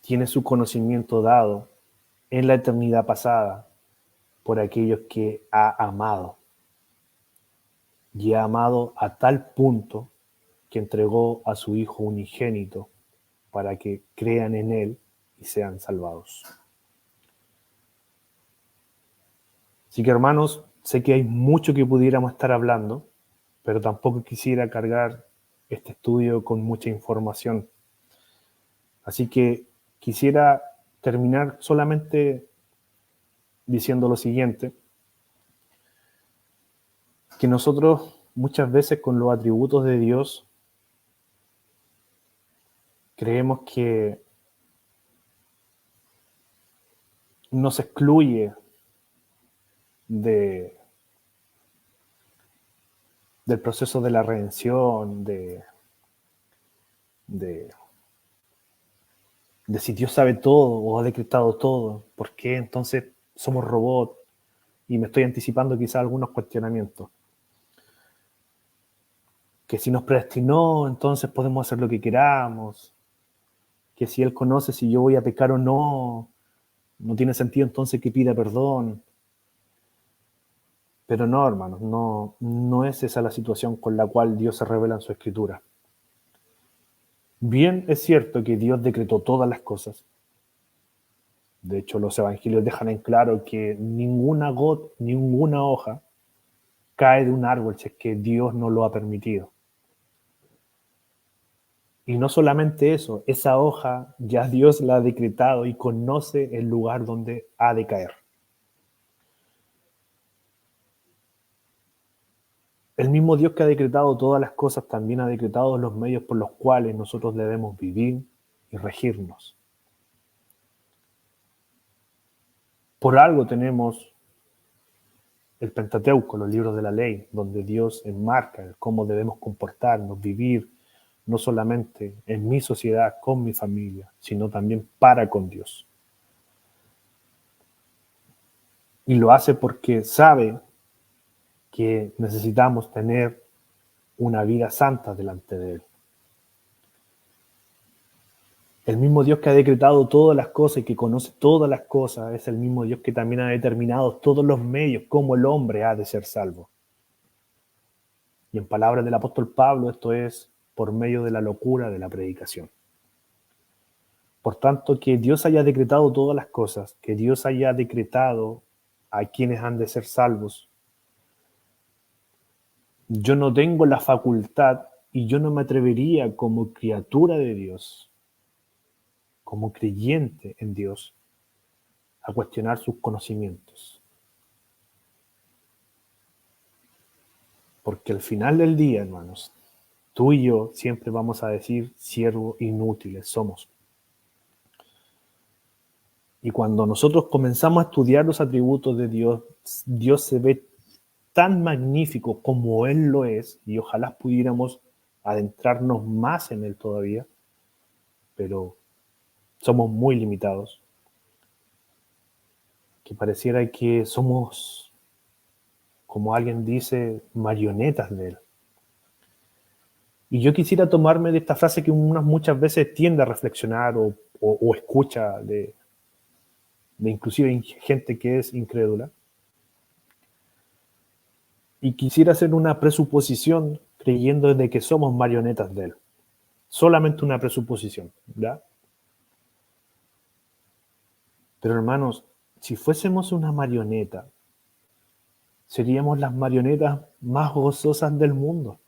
tiene su conocimiento dado en la eternidad pasada por aquellos que ha amado. Y ha amado a tal punto que entregó a su Hijo unigénito para que crean en Él y sean salvados. Así que, hermanos, sé que hay mucho que pudiéramos estar hablando, pero tampoco quisiera cargar este estudio con mucha información. Así que quisiera terminar solamente diciendo lo siguiente, que nosotros muchas veces con los atributos de Dios creemos que nos excluye del proceso de la redención, de si Dios sabe todo o ha decretado todo, ¿por qué entonces somos robots? Y me estoy anticipando quizá algunos cuestionamientos. Que si nos predestinó, entonces podemos hacer lo que queramos. Que si Él conoce si yo voy a pecar o no, no tiene sentido entonces que pida perdón. Pero no, hermanos, no es esa la situación con la cual Dios se revela en su Escritura. Bien es cierto que Dios decretó todas las cosas. De hecho, los evangelios dejan en claro que ninguna gota, ninguna hoja cae de un árbol si es que Dios no lo ha permitido. Y no solamente eso, esa hoja ya Dios la ha decretado y conoce el lugar donde ha de caer. El mismo Dios que ha decretado todas las cosas también ha decretado los medios por los cuales nosotros debemos vivir y regirnos. Por algo tenemos el Pentateuco, los libros de la ley, donde Dios enmarca cómo debemos comportarnos, vivir, no solamente en mi sociedad, con mi familia, sino también para con Dios. Y lo hace porque sabe que necesitamos tener una vida santa delante de Él. El mismo Dios que ha decretado todas las cosas y que conoce todas las cosas es el mismo Dios que también ha determinado todos los medios cómo el hombre ha de ser salvo. Y en palabras del apóstol Pablo, esto es por medio de la locura de la predicación. Por tanto, que Dios haya decretado todas las cosas, que Dios haya decretado a quienes han de ser salvos, yo no tengo la facultad y yo no me atrevería como criatura de Dios, como creyente en Dios, a cuestionar sus conocimientos. Porque al final del día, hermanos, tú y yo siempre vamos a decir siervos inútiles somos. Y cuando nosotros comenzamos a estudiar los atributos de Dios, Dios se ve tan magnífico como Él lo es, y ojalá pudiéramos adentrarnos más en Él todavía, pero somos muy limitados, que pareciera que somos, como alguien dice, marionetas de Él. Y yo quisiera tomarme de esta frase que uno muchas veces tiende a reflexionar o escucha de inclusive gente que es incrédula, y quisiera hacer una presuposición creyendo de que somos marionetas de Él. Solamente una presuposición, ¿verdad? Pero hermanos, si fuésemos una marioneta, seríamos las marionetas más gozosas del mundo.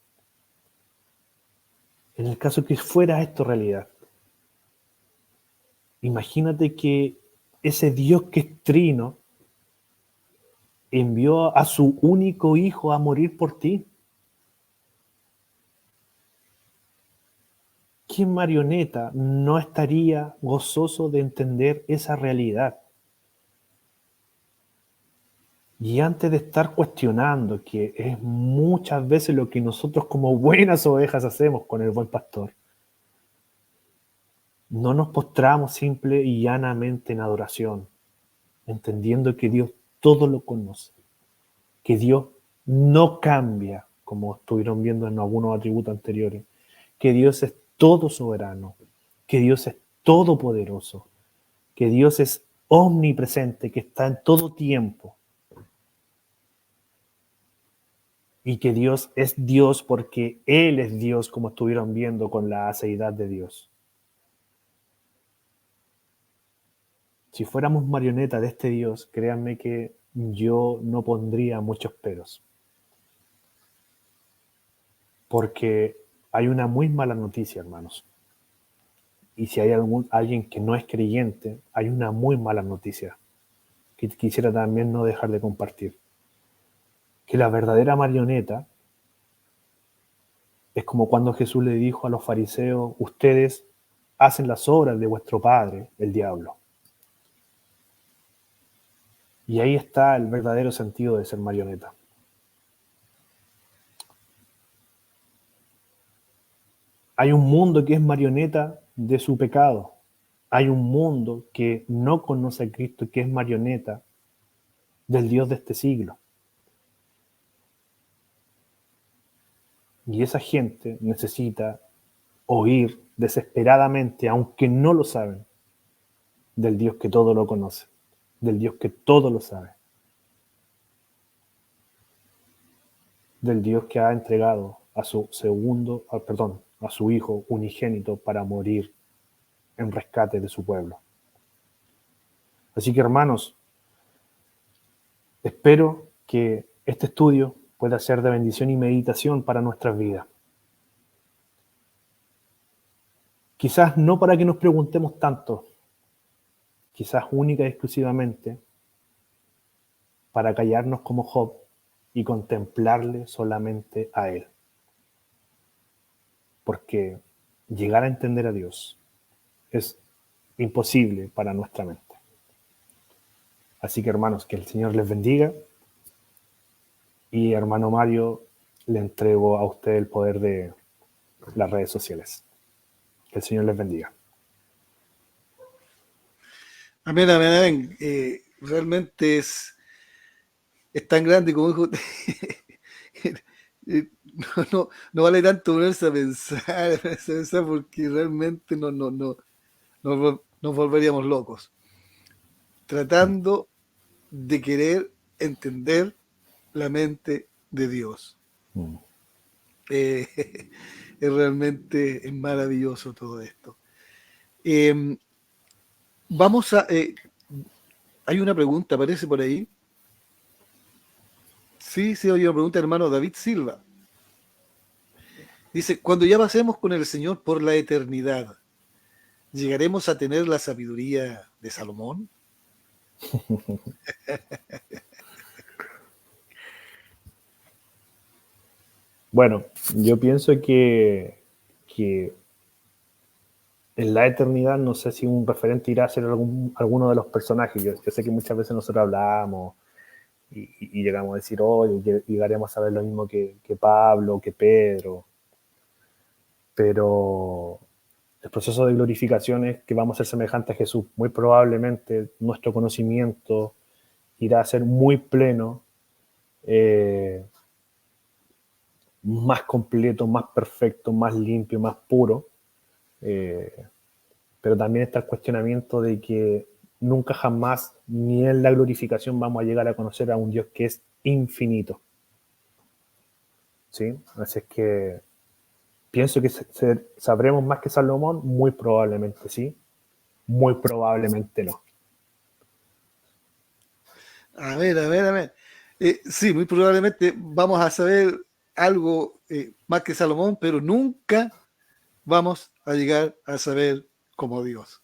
En el caso que fuera esto realidad. Imagínate que ese Dios que es trino envió a su único hijo a morir por ti. ¿Qué marioneta no estaría gozoso de entender esa realidad? Y antes de estar cuestionando, que es muchas veces lo que nosotros como buenas ovejas hacemos con el buen pastor, no nos postramos simple y llanamente en adoración, entendiendo que Dios todo lo conoce, que Dios no cambia, como estuvieron viendo en algunos atributos anteriores, que Dios es todo soberano, que Dios es todopoderoso, que Dios es omnipresente, que está en todo tiempo, y que Dios es Dios porque Él es Dios, como estuvieron viendo con la aceidad de Dios. Si fuéramos marionetas de este Dios, créanme que yo no pondría muchos peros. Porque hay una muy mala noticia, hermanos. Y si hay alguien que no es creyente, hay una muy mala noticia que quisiera también no dejar de compartir. Que la verdadera marioneta es como cuando Jesús le dijo a los fariseos: ustedes hacen las obras de vuestro padre, el diablo. Y ahí está el verdadero sentido de ser marioneta. Hay un mundo que es marioneta de su pecado. Hay un mundo que no conoce a Cristo, que es marioneta del Dios de este siglo. Y esa gente necesita oír desesperadamente, aunque no lo saben, del Dios que todo lo conoce, del Dios que todo lo sabe, del Dios que ha entregado a su a su Hijo unigénito para morir en rescate de su pueblo. Así que, hermanos, espero que este estudio pueda ser de bendición y meditación para nuestras vidas. Quizás no para que nos preguntemos tanto, quizás única y exclusivamente para callarnos como Job y contemplarle solamente a Él. Porque llegar a entender a Dios es imposible para nuestra mente. Así que, hermanos, que el Señor les bendiga. Y hermano Mario, le entrego a usted el poder de las redes sociales. Que el Señor les bendiga. Amén, amén, amén. Realmente es tan grande como dijo. No vale tanto ponerse a pensar porque realmente nos volveríamos locos. Tratando de querer entender la mente de Dios. Es realmente maravilloso todo esto. Vamos a... hay una pregunta, aparece por ahí. Sí, hay una pregunta, hermano David Silva. Dice, cuando ya pasemos con el Señor por la eternidad, ¿llegaremos a tener la sabiduría de Salomón? Bueno, yo pienso que en la eternidad, no sé si un referente irá a ser alguno de los personajes. Yo sé que muchas veces nosotros hablamos y llegamos a decir, llegaremos a ver lo mismo que Pablo, que Pedro. Pero el proceso de glorificación es que vamos a ser semejantes a Jesús. Muy probablemente nuestro conocimiento irá a ser muy pleno, más completo, más perfecto, más limpio, más puro. Pero también está el cuestionamiento de que nunca jamás, ni en la glorificación, vamos a llegar a conocer a un Dios que es infinito. ¿Sí? Así es que pienso que sabremos más que Salomón, muy probablemente sí, muy probablemente no. A ver. Sí, muy probablemente vamos a saber algo más que Salomón, pero nunca vamos a llegar a saber como Dios.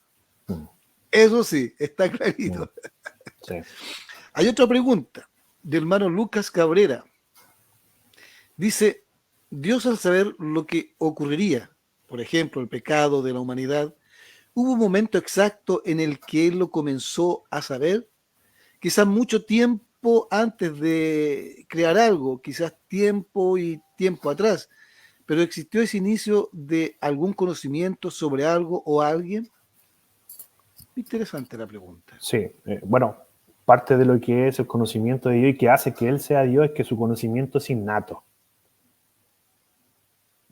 Eso sí, está clarito. Sí. Hay otra pregunta del hermano Lucas Cabrera. Dice, Dios al saber lo que ocurriría, por ejemplo, el pecado de la humanidad, ¿hubo un momento exacto en el que Él lo comenzó a saber? Quizás mucho tiempo antes de crear algo, quizás tiempo y tiempo atrás, pero ¿existió ese inicio de algún conocimiento sobre algo o alguien? Interesante la pregunta. Sí, bueno, parte de lo que es el conocimiento de Dios y que hace que Él sea Dios es que su conocimiento es innato.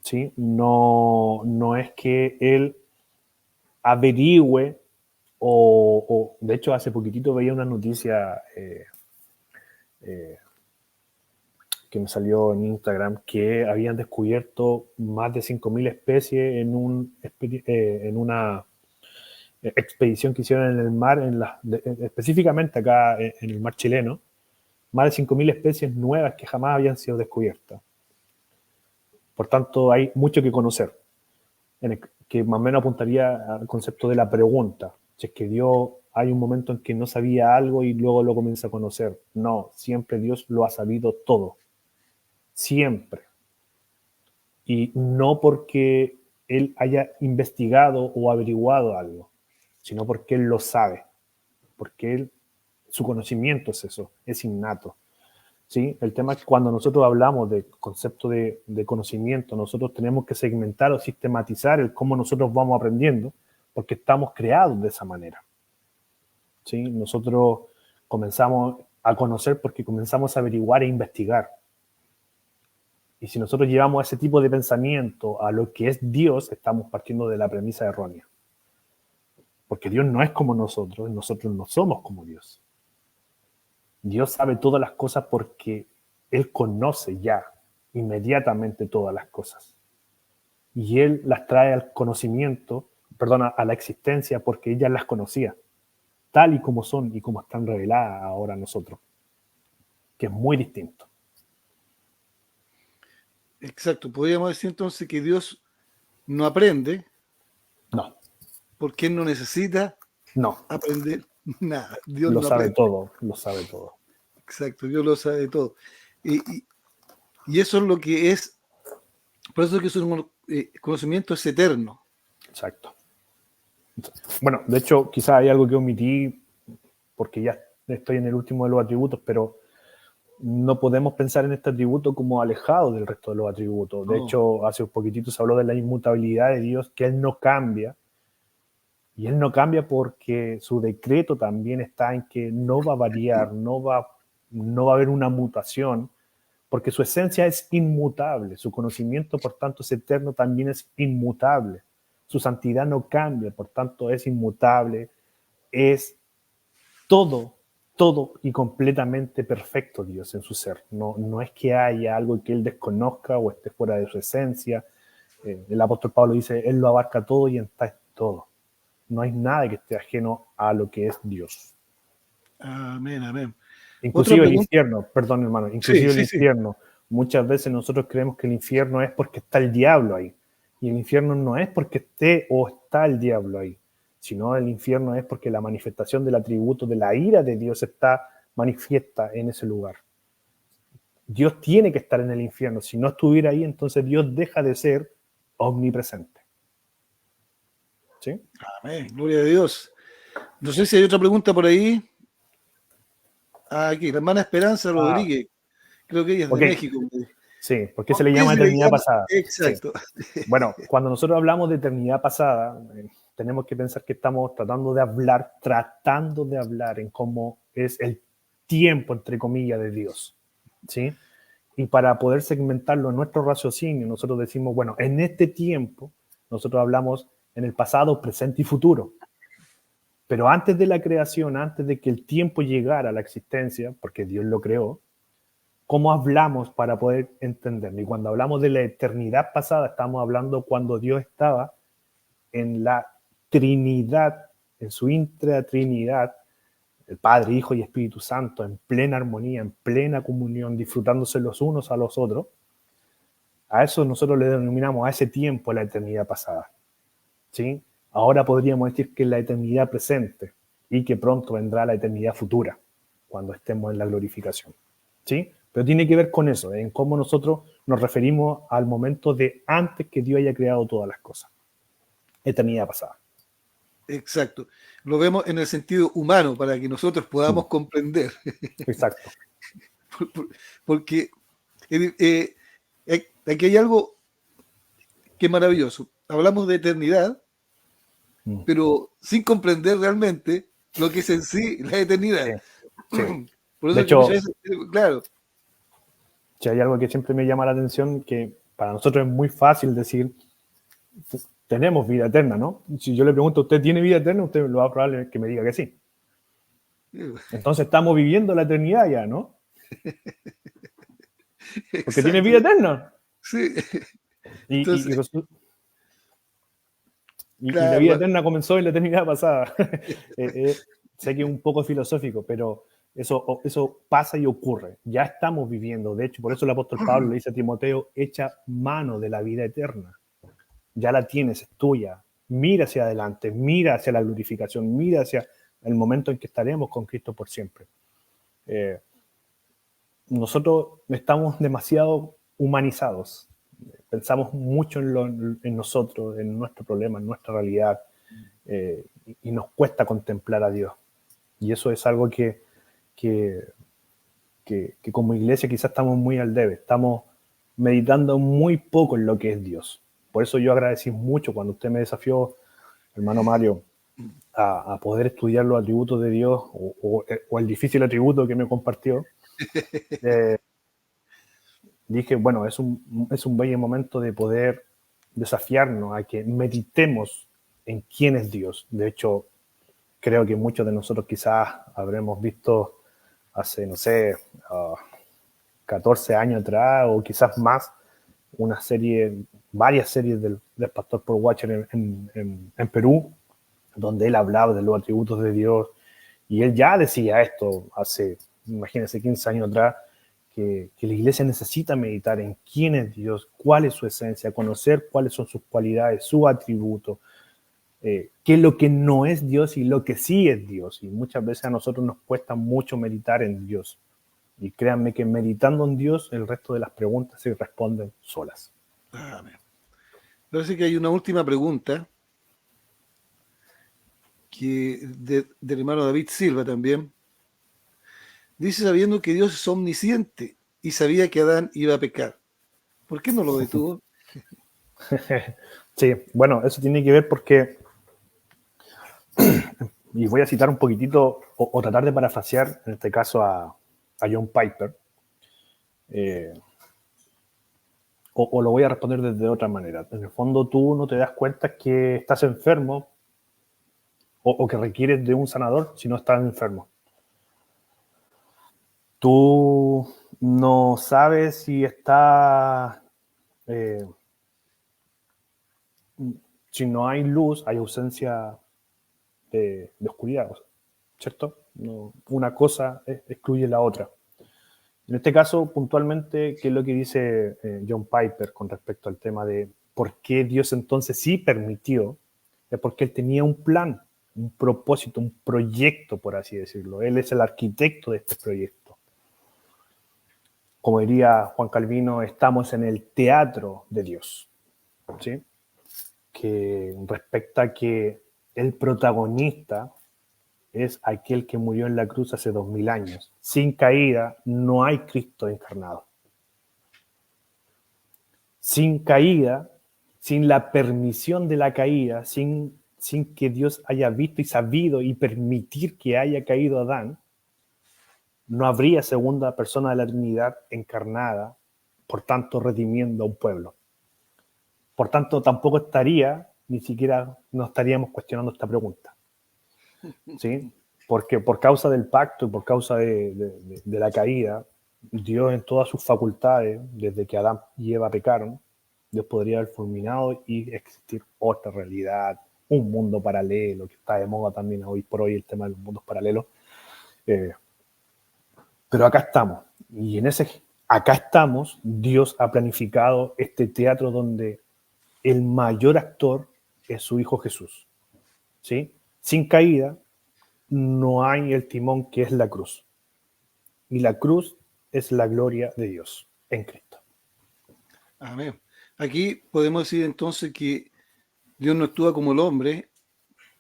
¿Sí? No es que Él averigüe de hecho, hace poquitito veía una noticia que me salió en Instagram que habían descubierto más de 5.000 especies en una expedición que hicieron en el mar, específicamente acá en el mar chileno, más de 5.000 especies nuevas que jamás habían sido descubiertas. Por tanto, hay mucho que conocer, que más o menos apuntaría al concepto de la pregunta. Si es que Dios hay un momento en que no sabía algo y luego lo comienza a conocer. No, siempre Dios lo ha sabido todo. Siempre. Y no porque Él haya investigado o averiguado algo, sino porque Él lo sabe. Porque su conocimiento es eso, es innato. ¿Sí? El tema es que cuando nosotros hablamos de concepto de conocimiento, nosotros tenemos que segmentar o sistematizar el cómo nosotros vamos aprendiendo, porque estamos creados de esa manera. ¿Sí? Nosotros comenzamos a conocer porque comenzamos a averiguar e investigar. Y si nosotros llevamos ese tipo de pensamiento a lo que es Dios, estamos partiendo de la premisa errónea. Porque Dios no es como nosotros no somos como Dios. Dios sabe todas las cosas porque Él conoce ya inmediatamente todas las cosas. Y Él las trae al conocimiento, a la existencia porque ella las conocía, tal y como son y como están reveladas ahora a nosotros, que es muy distinto. Exacto. Podríamos decir entonces que Dios no aprende. No. Porque Él no necesita aprender nada. Dios lo no sabe aprende. todo, lo sabe todo. Exacto, Dios lo sabe todo. Y eso es lo que es, por eso es que su conocimiento es eterno. Exacto. Bueno, de hecho, quizás hay algo que omití porque ya estoy en el último de los atributos, pero no podemos pensar en este atributo como alejado del resto de los atributos. De hecho, hace un poquitito se habló de la inmutabilidad de Dios, que Él no cambia. Y Él no cambia porque su decreto también está en que no va a variar, no va a haber una mutación, porque su esencia es inmutable. Su conocimiento, por tanto, es eterno, también es inmutable. Su santidad no cambia, por tanto, es inmutable. Es todo y completamente perfecto Dios en su ser. No es que haya algo que Él desconozca o esté fuera de su esencia. El apóstol Pablo dice, Él lo abarca todo y está en todo. No hay nada que esté ajeno a lo que es Dios. Amén, amén. Inclusive el infierno, perdón hermano, inclusive el infierno. Sí. Muchas veces nosotros creemos que el infierno es porque está el diablo ahí. Y el infierno no es porque esté o está el diablo ahí, sino el infierno es porque la manifestación del atributo de la ira de Dios está manifiesta en ese lugar. Dios tiene que estar en el infierno. Si no estuviera ahí, entonces Dios deja de ser omnipresente. ¿Sí? Amén, gloria a Dios. No sé si hay otra pregunta por ahí. Aquí, la hermana Esperanza Rodríguez. Creo que ella es de México. Sí, ¿por qué se le llama eternidad pasada? Exacto. Sí. Bueno, cuando nosotros hablamos de eternidad pasada, tenemos que pensar que estamos tratando de hablar en cómo es el tiempo, entre comillas, de Dios. ¿Sí? Y para poder segmentarlo en nuestro raciocinio, nosotros decimos, bueno, en este tiempo, nosotros hablamos en el pasado, presente y futuro. Pero antes de la creación, antes de que el tiempo llegara a la existencia, porque Dios lo creó, ¿cómo hablamos para poder entenderlo? Y cuando hablamos de la eternidad pasada, estamos hablando cuando Dios estaba en la Trinidad, en su intratrinidad, el Padre, Hijo y Espíritu Santo, en plena armonía, en plena comunión, disfrutándose los unos a los otros. A eso nosotros le denominamos a ese tiempo la eternidad pasada. ¿Sí? Ahora podríamos decir que es la eternidad presente y que pronto vendrá la eternidad futura, cuando estemos en la glorificación. ¿Sí? Pero tiene que ver con eso, en cómo nosotros nos referimos al momento de antes que Dios haya creado todas las cosas. Eternidad pasada. Exacto. Lo vemos en el sentido humano para que nosotros podamos comprender. Exacto. Porque aquí hay algo que es maravilloso. Hablamos de eternidad pero sin comprender realmente lo que es en sí la eternidad. Sí, sí. Por eso De que hecho, muchas veces, claro, si hay algo que siempre me llama la atención, que para nosotros es muy fácil decir, tenemos vida eterna, ¿no? Si yo le pregunto, ¿usted tiene vida eterna? Usted lo va a probable que me diga que sí. Entonces estamos viviendo la eternidad ya, ¿no? Porque tiene exacto. vida eterna. Sí. Y, y- y Entonces, resu- y la vida claro, eterna comenzó en la eternidad pasada. Sé que es un poco filosófico, pero eso pasa y ocurre. Ya estamos viviendo. De hecho, por eso el apóstol Pablo le dice a Timoteo, echa mano de la vida eterna. Ya la tienes, es tuya. Mira hacia adelante, mira hacia la glorificación, mira hacia el momento en que estaremos con Cristo por siempre. Nosotros estamos demasiado humanizados. Pensamos mucho en nosotros, en nuestro problema, en nuestra realidad, y nos cuesta contemplar a Dios. Y eso es algo que como iglesia quizás estamos muy al debe, estamos meditando muy poco en lo que es Dios. Por eso yo agradecí mucho cuando usted me desafió, hermano Mario, a poder estudiar los atributos de Dios o el difícil atributo que me compartió. Dije, bueno, es un bello momento de poder desafiarnos a que meditemos en quién es Dios. De hecho, creo que muchos de nosotros quizás habremos visto hace, no sé, 14 años atrás o quizás más, varias series del pastor Paul Washer en Perú, donde él hablaba de los atributos de Dios, y él ya decía esto hace, imagínense, 15 años atrás, que la iglesia necesita meditar en quién es Dios, cuál es su esencia, conocer cuáles son sus cualidades, sus atributos, qué es lo que no es Dios y lo que sí es Dios. Y muchas veces a nosotros nos cuesta mucho meditar en Dios. Y créanme que meditando en Dios, el resto de las preguntas se responden solas. amén. Parece que hay una última pregunta del hermano David Silva también. Dice, sabiendo que Dios es omnisciente y sabía que Adán iba a pecar, ¿por qué no lo detuvo? Sí, bueno, eso tiene que ver porque, y voy a citar un poquitito, o tratar de parafrasear, en este caso a John Piper, o lo voy a responder desde otra manera. En el fondo tú no te das cuenta que estás enfermo o que requieres de un sanador si no estás enfermo. Tú no sabes si si no hay luz, hay ausencia de oscuridad, ¿cierto? No, una cosa excluye la otra. En este caso, puntualmente, ¿qué es lo que dice John Piper con respecto al tema de por qué Dios entonces sí permitió? Es porque él tenía un plan, un propósito, un proyecto, por así decirlo. Él es el arquitecto de este proyecto. Como diría Juan Calvino, estamos en el teatro de Dios, ¿sí? Que respecta a que el protagonista es aquel que murió en la cruz hace 2000 años. Sin caída no hay Cristo encarnado. Sin caída, sin la permisión de la caída, sin que Dios haya visto y sabido y permitir que haya caído Adán, no habría segunda persona de la Trinidad encarnada, por tanto redimiendo a un pueblo. Por tanto, tampoco ni siquiera nos estaríamos cuestionando esta pregunta. ¿Sí? Porque por causa del pacto y por causa de la caída, Dios en todas sus facultades, desde que Adán y Eva pecaron, Dios podría haber fulminado y existir otra realidad, un mundo paralelo, que está de moda también hoy por hoy el tema de los mundos paralelos. Pero acá estamos, y acá estamos, Dios ha planificado este teatro donde el mayor actor es su Hijo Jesús, ¿sí? Sin caída, no hay el timón que es la cruz. Y la cruz es la gloria de Dios en Cristo. Amén. Aquí podemos decir entonces que Dios no actúa como el hombre,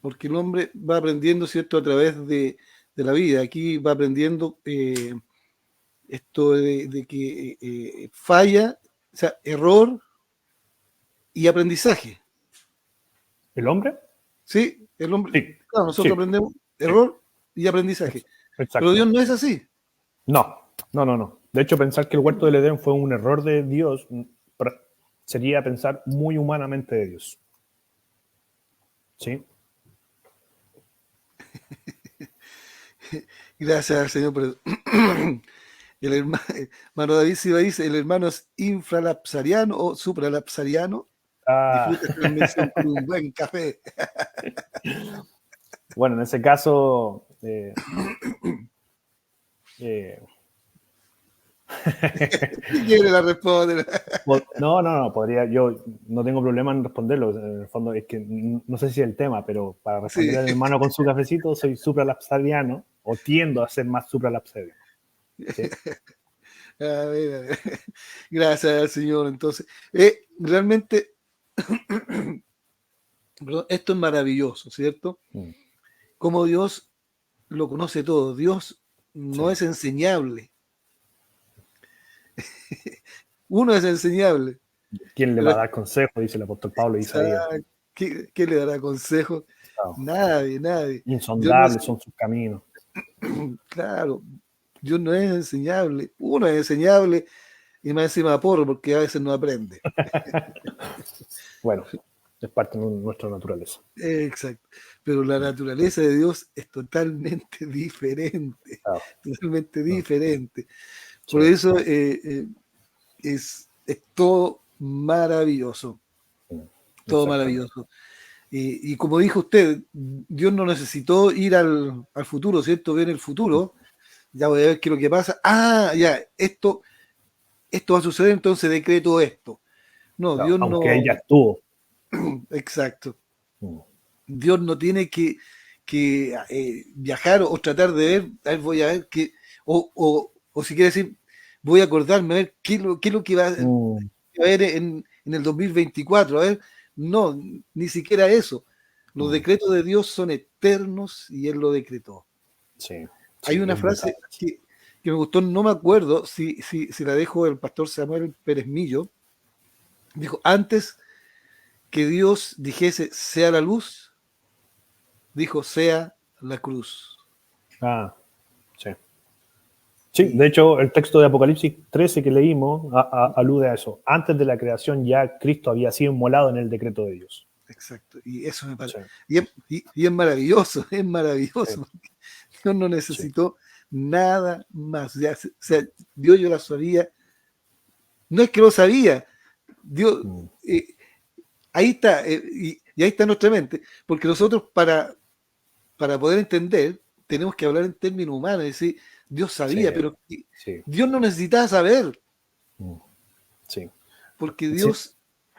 porque el hombre va aprendiendo, ¿cierto?, a través de la vida. Aquí va aprendiendo esto de que falla, o sea, error y aprendizaje. ¿El hombre? Sí, el hombre, Sí, claro, nosotros sí, aprendemos error y aprendizaje. Pero exacto. Dios no es así. No, no, no, no. De hecho, pensar que el huerto del Edén fue un error de Dios sería pensar muy humanamente de Dios. ¿Sí? Gracias al Señor por eso. El hermano David Silva dice, el hermano es infralapsariano o supralapsariano. Ah, Disfruta esta transmisión con un buen café. bueno, en ese caso, ¿Quién quiere la responder? no, no, no, podría, yo no tengo problema en responderlo. En el fondo es que no sé si es el tema, pero para responder Sí. al hermano con su cafecito, soy supralapsariano o tiendo a ser más supralapsariano. ¿Sí? A ver. Gracias al Señor. Entonces, realmente, perdón, esto es maravilloso, ¿cierto? Mm, Como Dios lo conoce todo. Dios no sí. es enseñable. Uno es enseñable. ¿Quién le va Pero a dar consejo? Dice el apóstol Pablo a Isaías. ¿qué le dará consejo? Claro. Nadie. Dios no es, Insondables son sus caminos. claro, Dios no es enseñable. Uno es enseñable y más encima porro porque a veces no aprende. Bueno, es parte de nuestra naturaleza. Exacto. Pero la naturaleza de Dios es totalmente diferente. Claro. Totalmente No, diferente. sí, Por eso es todo maravilloso. Todo exactamente. maravilloso. Y como dijo usted, Dios no necesitó ir al futuro, ¿cierto? Ver el futuro. Ya voy a ver qué es lo que pasa. Ah, ya, esto va a suceder, entonces decreto esto. No, Claro, Dios aunque no. ella estuvo. Exacto. Mm, Dios no tiene que viajar o tratar de ver, a ver, voy a ver qué, o si quiere decir, voy a acordarme, a ver qué es lo que va a mm, ver en el 2024. A ver, no, ni siquiera eso. Los mm, decretos de Dios son eternos y Él lo decretó. sí, Hay sí, una es brutal. frase que me gustó, no me acuerdo si la dejo el pastor Samuel Pérez Millo. Dijo, antes que Dios dijese sea la luz, dijo sea la cruz. Ah, sí. Sí, de Y hecho, el texto de Apocalipsis 13 que leímos alude a eso. Antes de la creación ya Cristo había sido inmolado en el decreto de Dios. exacto, y eso me parece. Sí, Y es maravilloso, es sí, maravilloso. Dios no sí. necesitó nada más. Ya, o sea, Dios yo la sabía. No es que lo sabía. Dios, Mm, eh, ahí está, y ahí está nuestra mente. Porque nosotros para poder entender, tenemos que hablar en términos humanos, es decir, Dios sí, sabía, pero sí, Dios no necesitaba saber, mm, sí. porque Sí, Dios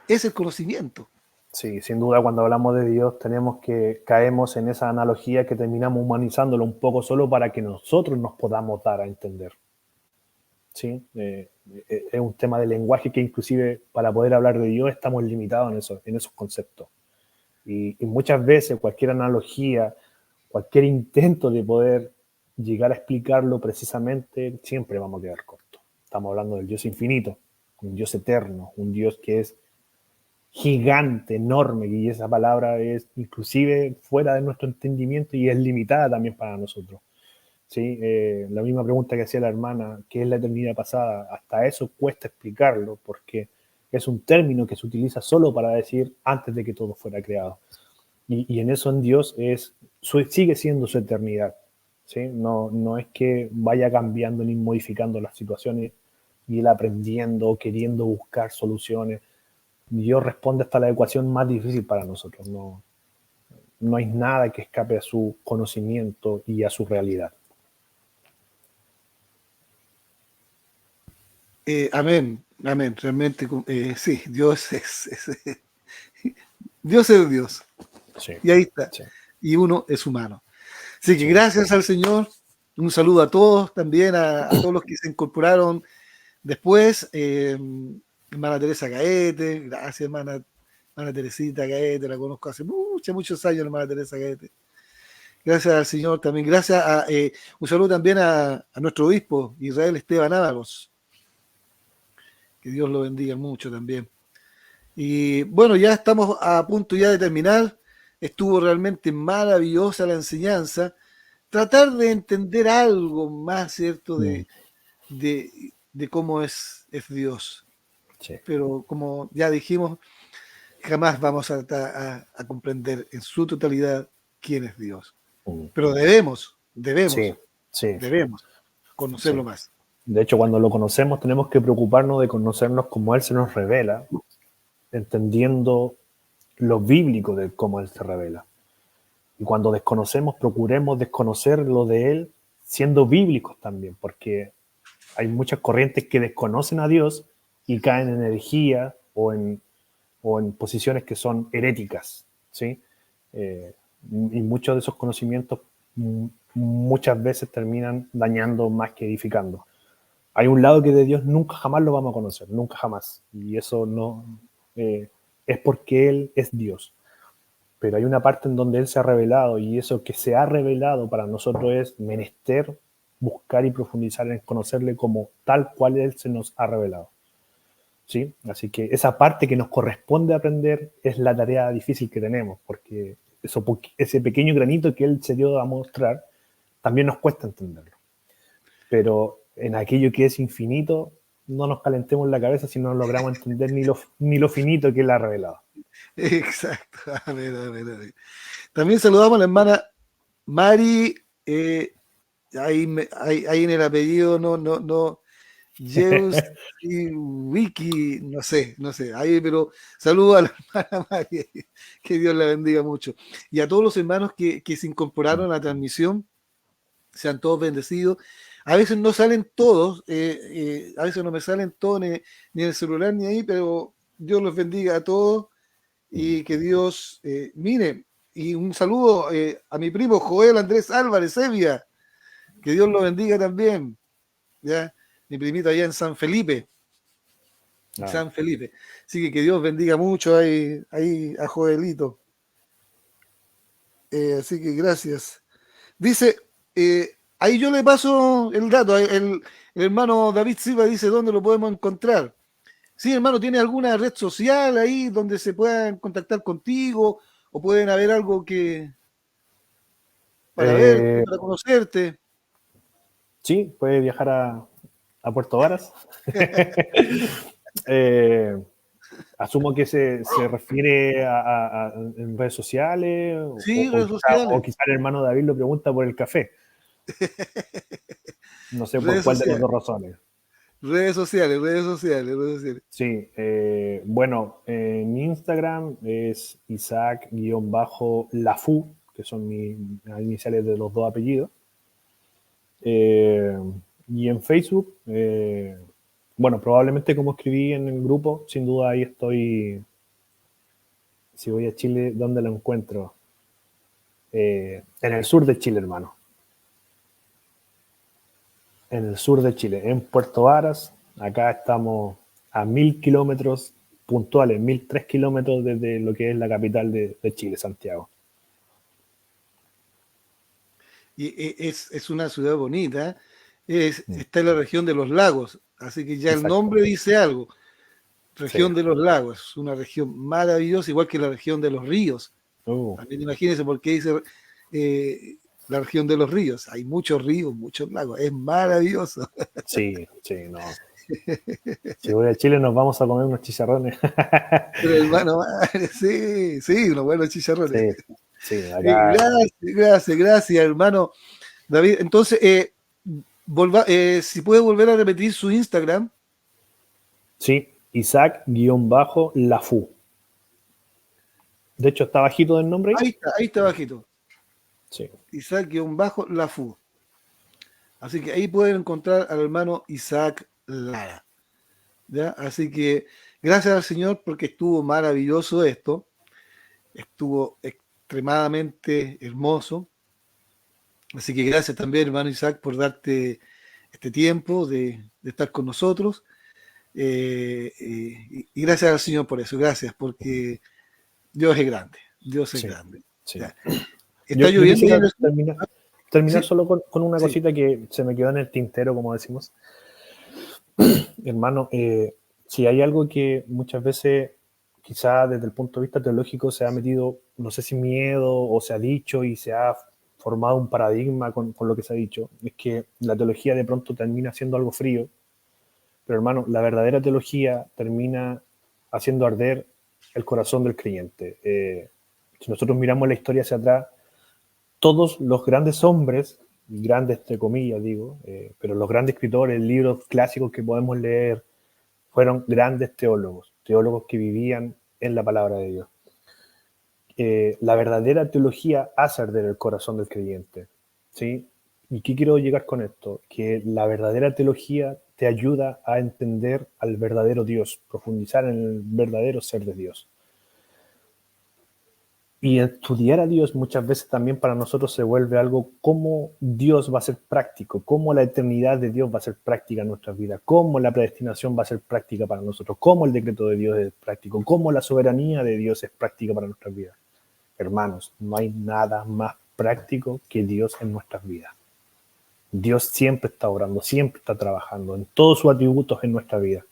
es el conocimiento. sí, sin duda cuando hablamos de Dios tenemos que caemos en esa analogía que terminamos humanizándolo un poco solo para que nosotros nos podamos dar a entender. ¿Sí? Es un tema de lenguaje que inclusive para poder hablar de Dios estamos limitados en esos conceptos. Y muchas veces cualquier analogía, cualquier intento de poder llegar a explicarlo precisamente, siempre vamos a quedar cortos. Estamos hablando del Dios infinito, un Dios eterno, un Dios que es gigante, enorme, y esa palabra es inclusive fuera de nuestro entendimiento y es limitada también para nosotros. ¿Sí? La misma pregunta que hacía la hermana, ¿qué es la eternidad pasada? Hasta eso cuesta explicarlo porque es un término que se utiliza solo para decir antes de que todo fuera creado. Y en eso en Dios sigue siendo su eternidad. ¿Sí? No, no es que vaya cambiando ni modificando las situaciones y él aprendiendo o queriendo buscar soluciones. Dios responde hasta la ecuación más difícil para nosotros. No, no hay nada que escape a su conocimiento y a su realidad. Amén, amén. Realmente, sí, Dios es Dios. Sí, Y ahí está. sí, Y uno es humano. Así que sí. gracias al Señor. Un saludo a todos, también a todos los que se incorporaron después. Hermana Teresa Gaete, gracias, hermana Teresita Gaete, la conozco hace muchos años, hermana Teresa Gaete. Gracias al Señor también. Gracias un saludo también a nuestro obispo, Israel Esteban Ábalos. Que Dios lo bendiga mucho también. Y bueno, ya estamos a punto ya de terminar. estuvo realmente maravillosa la enseñanza. Tratar de entender algo más, ¿cierto? De, de cómo es Dios. Sí. Pero como ya dijimos, jamás vamos a comprender en su totalidad quién es Dios. Pero debemos Sí, sí, conocerlo sí. más. De hecho, cuando lo conocemos tenemos que preocuparnos de conocernos como Él se nos revela, entendiendo lo bíblico de cómo Él se revela. Y cuando desconocemos, procuremos desconocer lo de Él siendo bíblicos también, porque hay muchas corrientes que desconocen a Dios y caen en herejía o en posiciones que son heréticas, ¿sí? Y muchos de esos conocimientos muchas veces terminan dañando más que edificando. Hay un lado que de Dios nunca jamás lo vamos a conocer, nunca jamás. Y eso no es porque Él es Dios. Pero hay una parte en donde Él se ha revelado y eso que se ha revelado para nosotros es menester buscar y profundizar en conocerle como tal cual Él se nos ha revelado. ¿Sí? Así que esa parte que nos corresponde aprender es la tarea difícil que tenemos, porque ese pequeño granito que Él se dio a mostrar también nos cuesta entenderlo. Pero en aquello que es infinito, no nos calentemos la cabeza si no logramos entender ni lo finito que Él ha revelado. Exacto. A ver. También saludamos a la hermana Mari. Ahí en el apellido no. Zeus y Wiki, no sé, ahí, pero saludo a la hermana María, que Dios la bendiga mucho. Y a todos los hermanos que se incorporaron a la transmisión, sean todos bendecidos. A veces no salen todos, a veces no me salen todos ni en el celular ni ahí, pero Dios los bendiga a todos y que Dios, mire, y un saludo a mi primo Joel Andrés Álvarez Sevilla, que Dios lo bendiga también, ¿ya? Mi primito allá en San Felipe. San Felipe. Así que Dios bendiga mucho ahí a Joelito. Así que gracias. Dice, ahí yo le paso el dato. El hermano David Silva dice dónde lo podemos encontrar. Sí, hermano, ¿tiene alguna red social ahí donde se puedan contactar contigo? ¿O pueden haber algo que para verte, para conocerte? Sí, puede viajar a Puerto Varas. Asumo que se refiere en redes sociales, Sí, redes sociales. o quizá el hermano David lo pregunta por el café. No sé por Redes cuál de las sociales. dos razones. Redes sociales. Sí, bueno, en Instagram es Isaac-Lafu, que son mis iniciales de los dos apellidos. Y en Facebook, bueno, probablemente como escribí en el grupo, sin duda ahí estoy. Si voy a Chile, ¿dónde lo encuentro? En el sur de Chile, hermano. En el sur de Chile, en Puerto Varas. Acá estamos a 1000 kilómetros puntuales, 1003 kilómetros desde lo que es la capital de Chile, Santiago. Y es una ciudad bonita. Está en la región de los lagos, así que ya el nombre dice algo. Región de los lagos, es una región maravillosa, igual que la región de los ríos. También imagínense por qué dice la región de los ríos. Hay muchos ríos, muchos lagos, es maravilloso. Sí, no. Si voy a Chile nos vamos a comer unos chicharrones. Pero hermano, sí, unos buenos chicharrones. Sí, acá. Gracias, hermano David. Entonces, si puede volver a repetir su Instagram. Sí, Isaac-Lafu. De hecho, está bajito del nombre. Ahí está bajito. Sí. Isaac-Lafu. Así que ahí pueden encontrar al hermano Isaac Lara. ¿Ya? Así que gracias al Señor porque estuvo maravilloso esto. Estuvo extremadamente hermoso. Así que gracias también, hermano Isaac, por darte este tiempo de estar con nosotros. Y gracias al Señor por eso. Gracias, porque Dios es grande. Dios es grande. Sí. Está lloviendo. Yo terminar ¿sí? Solo con una cosita que se me quedó en el tintero, como decimos. Hermano, si hay algo que muchas veces quizá desde el punto de vista teológico se ha metido, no sé si miedo o se ha dicho y se ha formado un paradigma con lo que se ha dicho, es que la teología de pronto termina siendo algo frío, pero hermano, la verdadera teología termina haciendo arder el corazón del creyente. Si nosotros miramos la historia hacia atrás, todos los grandes hombres, grandes entre comillas digo, pero los grandes escritores, libros clásicos que podemos leer, fueron grandes teólogos que vivían en la palabra de Dios. La verdadera teología hace arder el corazón del creyente, ¿sí? ¿Y qué quiero llegar con esto? Que la verdadera teología te ayuda a entender al verdadero Dios, profundizar en el verdadero ser de Dios. Y estudiar a Dios muchas veces también para nosotros se vuelve algo cómo Dios va a ser práctico, cómo la eternidad de Dios va a ser práctica en nuestras vidas, cómo la predestinación va a ser práctica para nosotros, cómo el decreto de Dios es práctico, cómo la soberanía de Dios es práctica para nuestras vidas. Hermanos, no hay nada más práctico que Dios en nuestras vidas. Dios siempre está obrando, siempre está trabajando en todos sus atributos en nuestra vida.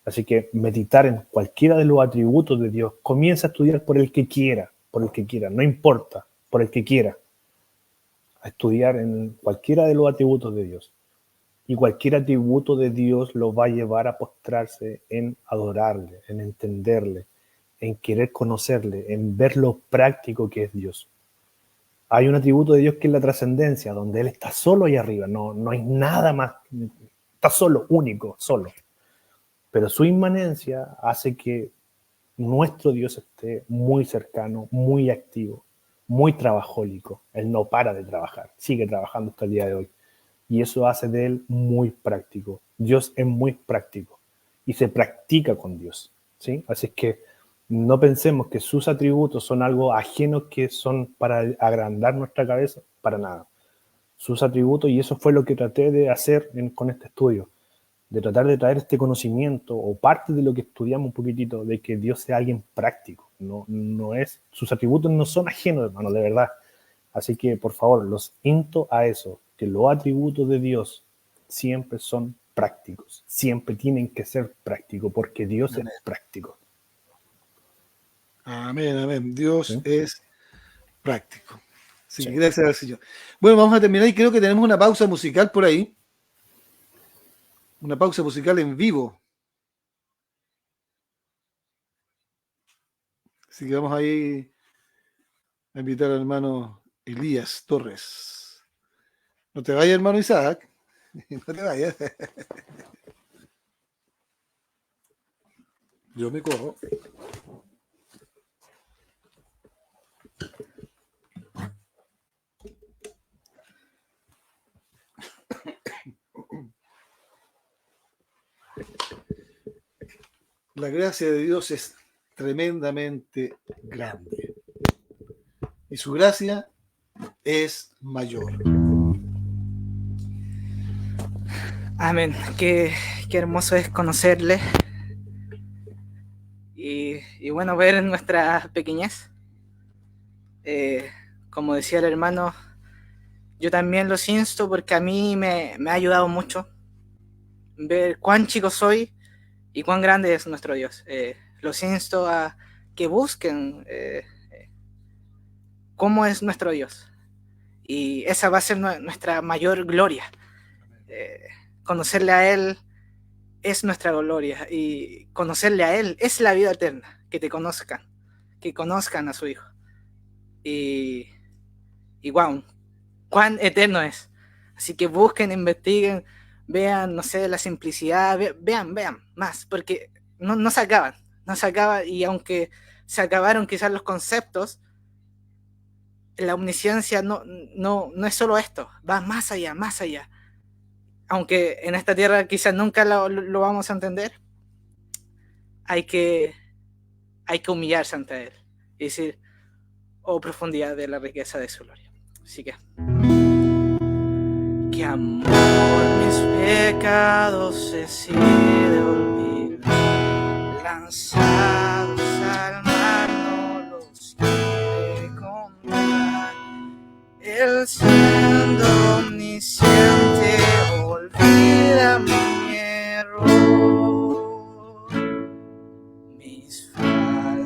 Así que meditar en cualquiera de los atributos de Dios, comienza a estudiar por el que quiera, no importa, por el que quiera, a estudiar en cualquiera de los atributos de Dios. Y cualquier atributo de Dios lo va a llevar a postrarse en adorarle, en entenderle, en querer conocerle, en ver lo práctico que es Dios. Hay un atributo de Dios que es la trascendencia, donde Él está solo ahí arriba, no hay nada más, está solo, único, solo. Pero su inmanencia hace que nuestro Dios esté muy cercano, muy activo, muy trabajólico. Él no para de trabajar, sigue trabajando hasta el día de hoy. Y eso hace de Él muy práctico. Dios es muy práctico y se practica con Dios, ¿sí? Así es que no pensemos que sus atributos son algo ajeno que son para agrandar nuestra cabeza, para nada. Sus atributos, y eso fue lo que traté de hacer con este estudio, de tratar de traer este conocimiento o parte de lo que estudiamos un poquitito, de que Dios sea alguien práctico. No es, sus atributos no son ajenos, hermano, de verdad. Así que, por favor, los insto a eso, que los atributos de Dios siempre son prácticos, siempre tienen que ser prácticos, porque Dios Amén. es práctico. Amén, amén. Dios ¿Sí? es práctico. Sí, Sí. gracias al Señor. Bueno, vamos a terminar y creo que tenemos una pausa musical por ahí. Una pausa musical en vivo. Así que vamos ahí a invitar al hermano Elías Torres. No te vayas, hermano Isaac. No te vayas. Yo me corro. La gracia de Dios es tremendamente grande. Y su gracia es mayor. Amén. Qué hermoso es conocerle y bueno, ver nuestra pequeñez. Como decía el hermano, yo también los insto porque a mí me ha ayudado mucho ver cuán chico soy y cuán grande es nuestro Dios. Los insto a que busquen cómo es nuestro Dios. Y esa va a ser nuestra mayor gloria. Conocerle a Él es nuestra gloria. Y conocerle a Él es la vida eterna. Que te conozcan. Que conozcan a su Hijo. Y wow, cuán eterno es. Así que busquen, investiguen, vean, no sé, la simplicidad, vean más, porque no se acaban, y aunque se acabaron quizás los conceptos, la omnisciencia no es solo esto, va más allá, aunque en esta tierra quizás nunca lo vamos a entender, hay que humillarse ante Él y decir, oh profundidad de la riqueza de su gloria. Así que qué amor, mis pecados decide olvidar, lanzados al mar no los quiere condenar. Él siendo omnisciente olvida mi error, mis faltas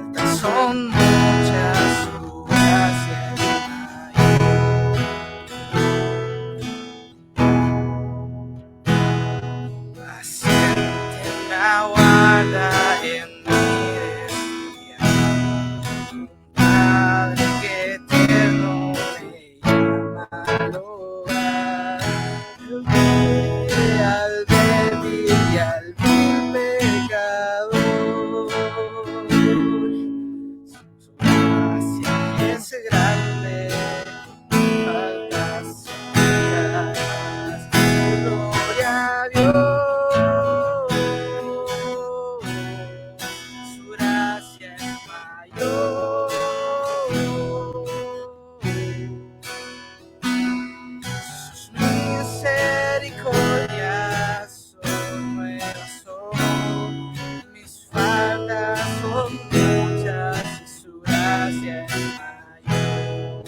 mayor.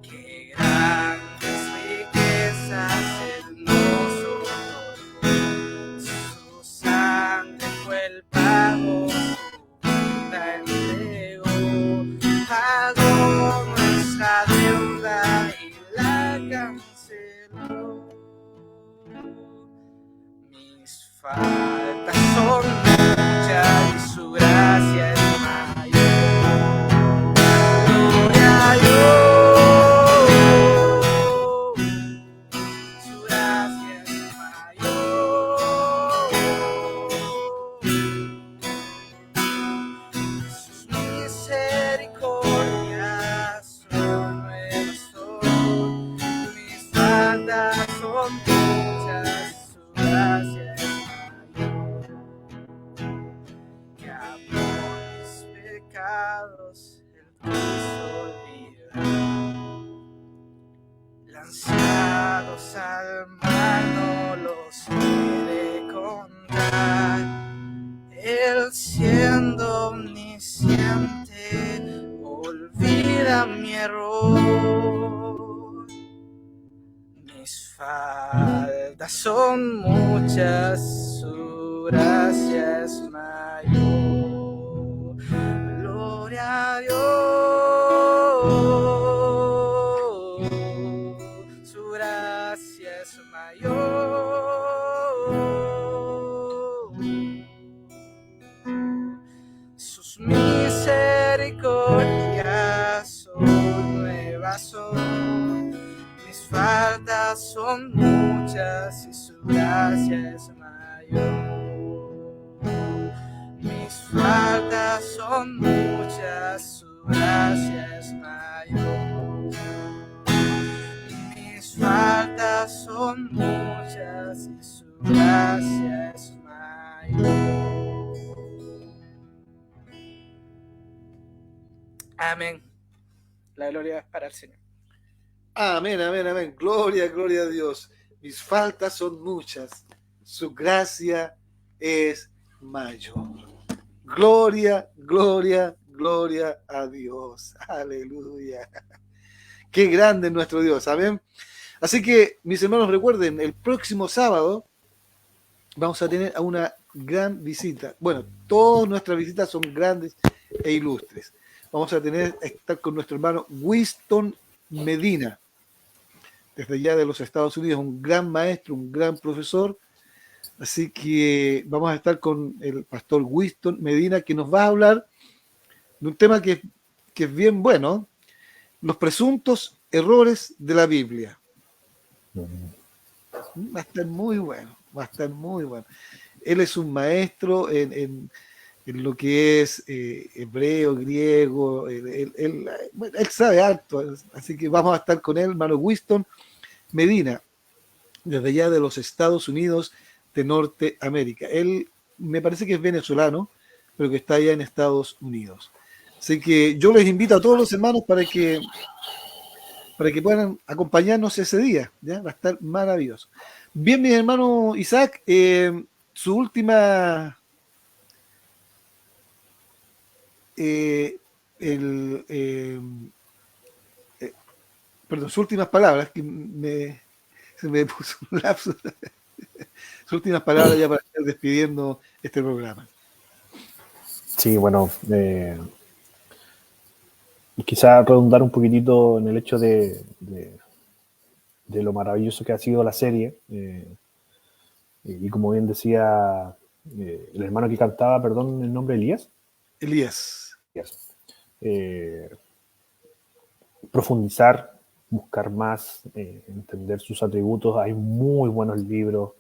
Qué grandes riquezas Él nos otorgó. Su sangre fue el pago, su vida entregó. Pagó nuestra deuda y la canceló. Mis faltas son muchas y su gracia es mayor. Gloria a Dios, su gracia es mayor. Sus misericordias son nuevas hoy. Mis faltas son muchas, su gracia es mayor. Que amor mis pecados Él quiso olvidar. Lanzados al mar no los puede contar. Él siendo omnisciente olvida mi error. Mis faltas son muchas, su gracia es mayor. Gloria a Dios, su gracia es mayor. Sus misericordias son nuevas hoy. Mis faltas son muchas y su gracia es mayor. Mis faltas son muchas, su gracia es mayor. Mis faltas son muchas y su gracia es mayor. Amén. La gloria es para el Señor. Amén, amén, amén. Gloria, gloria a Dios. Mis faltas son muchas. Su gracia es mayor. Gloria, gloria, gloria a Dios. Aleluya. Qué grande es nuestro Dios. Amén. Así que, mis hermanos, recuerden, el próximo sábado vamos a tener a una gran visita. Bueno, todas nuestras visitas son grandes e ilustres. Vamos a estar con nuestro hermano Winston Medina, desde allá de los Estados Unidos, un gran maestro, un gran profesor. Así que vamos a estar con el pastor Winston Medina, que nos va a hablar de un tema que es bien bueno, los presuntos errores de la Biblia. Va a estar muy bueno, va a estar muy bueno. Él es un maestro en lo que es hebreo, griego, él sabe harto, así que vamos a estar con él, hermano Winston Medina, desde allá de los Estados Unidos de Norteamérica. Él me parece que es venezolano, pero que está allá en Estados Unidos. Así que yo les invito a todos los hermanos para que puedan acompañarnos ese día, ¿ya? Va a estar maravilloso. Bien, mi hermano Isaac, su última... perdón, sus últimas palabras, que se me puso un lapso. Sus últimas palabras ya para estar despidiendo este programa. Sí, bueno, quizá redundar un poquitito en el hecho de lo maravilloso que ha sido la serie. Y como bien decía el hermano que cantaba, perdón, el nombre, Elías. Elías. Profundizar, buscar más, entender sus atributos. Hay muy buenos libros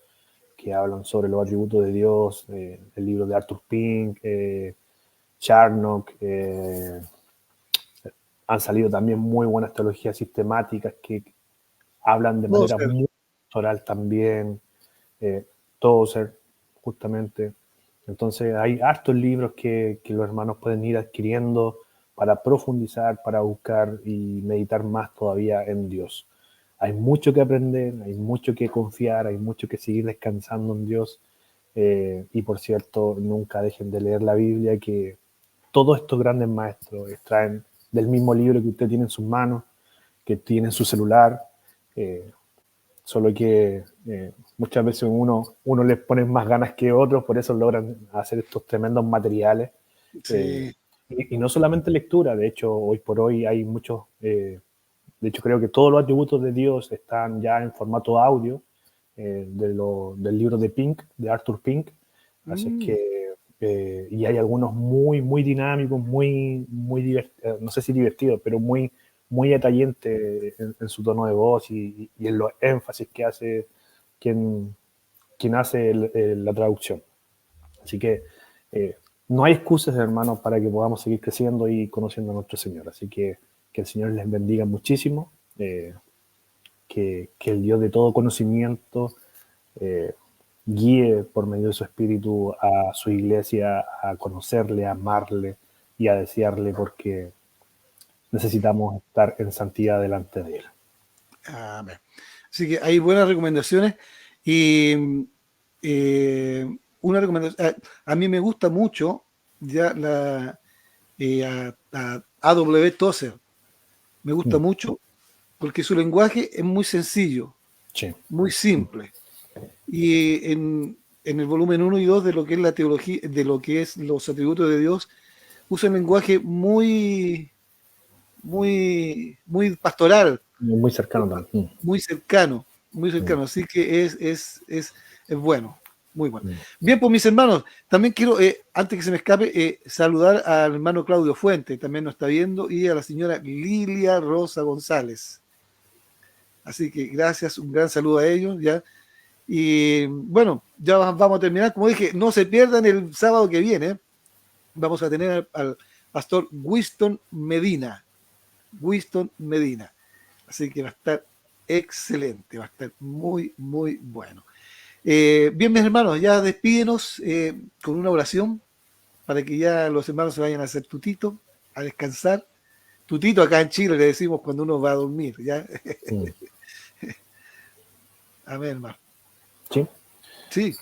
que hablan sobre los atributos de Dios, el libro de Arthur Pink, Charnock, han salido también muy buenas teologías sistemáticas que hablan de manera muy pastoral también, Tozer, justamente. Entonces hay hartos libros que los hermanos pueden ir adquiriendo para profundizar, para buscar y meditar más todavía en Dios. Hay mucho que aprender, hay mucho que confiar, hay mucho que seguir descansando en Dios Y por cierto, nunca dejen de leer la Biblia, que todos estos grandes maestros extraen del mismo libro que usted tiene en sus manos, que tiene en su celular, solo que muchas veces uno les pone más ganas que otros, por eso logran hacer estos tremendos materiales. Sí. Y no solamente lectura, de hecho, hoy por hoy hay muchos, de hecho creo que todos los atributos de Dios están ya en formato audio, del libro de Pink, de Arthur Pink, así que, y hay algunos muy dinámicos, muy no sé si divertidos, pero muy atrayentes en su tono de voz y en los énfasis que hace quien hace la traducción. Así que no hay excusas, hermanos, para que podamos seguir creciendo y conociendo a nuestro Señor. Así que el Señor les bendiga muchísimo, que el Dios de todo conocimiento guíe por medio de su Espíritu a su iglesia a conocerle, a amarle y a desearle, porque necesitamos estar en santidad delante de Él. Amén. Así que hay buenas recomendaciones y una recomendación, a mí me gusta mucho ya a A.W. Tozer, me gusta mucho porque su lenguaje es muy sencillo, Sí. muy simple, y en el volumen 1 y 2 de lo que es la teología, de lo que es los atributos de Dios, usa un lenguaje muy pastoral, Muy cercano también. muy cercano, así que es bueno, muy bueno. Bien, pues mis hermanos, también quiero, antes que se me escape, saludar al hermano Claudio Fuente, también nos está viendo, y a la señora Lilia Rosa González. Así que gracias, un gran saludo a ellos, ya. Y bueno, ya vamos a terminar. Como dije, no se pierdan el sábado que viene. Vamos a tener al pastor Winston Medina. Así que va a estar excelente, va a estar muy bueno. Bien, mis hermanos, ya despídenos con una oración para que ya los hermanos se vayan a hacer tutito, a descansar. Tutito acá en Chile le decimos cuando uno va a dormir, ¿ya? Amén, hermano. ¿Sí? Sí.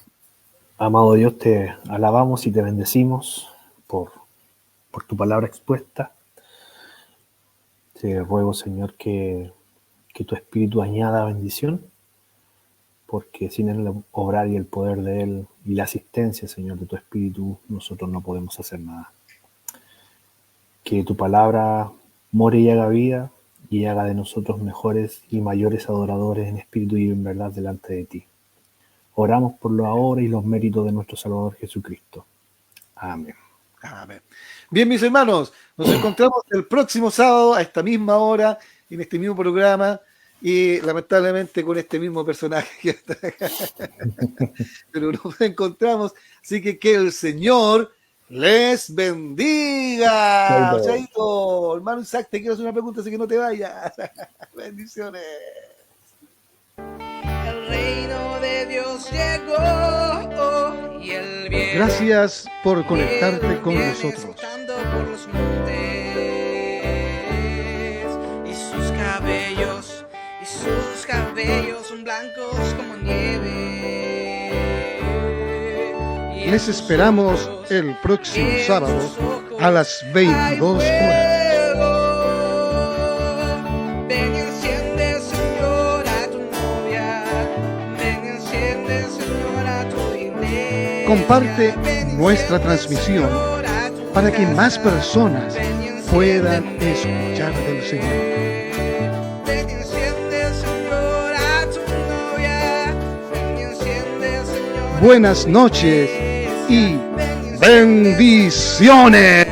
Amado Dios, te alabamos y te bendecimos por tu palabra expuesta. Te ruego, Señor, que tu Espíritu añada bendición, porque sin el obrar y el poder de Él y la asistencia, Señor, de tu Espíritu, nosotros no podemos hacer nada. Que tu palabra more y haga vida y haga de nosotros mejores y mayores adoradores en espíritu y en verdad delante de ti. Oramos por lo ahora y los méritos de nuestro Salvador Jesucristo. Amén. Amén. Bien, mis hermanos, nos encontramos el próximo sábado a esta misma hora, en este mismo programa, y lamentablemente con este mismo personaje que está acá. Pero nos encontramos, así que el Señor les bendiga. Chaito. Chaito. Hermano Isaac, te quiero hacer una pregunta, así que no te vayas. Bendiciones. El reino de Dios llegó y el bien. Gracias por conectarte con nosotros. Por los montes, y sus cabellos son blancos como nieve. Les esperamos el próximo sábado a las 22 horas. Ven y enciende, Señor, a tu novia. Ven y enciende, Señor, a tu iglesia. Comparte nuestra transmisión para que más personas puedan escuchar del Señor. Buenas noches y bendiciones.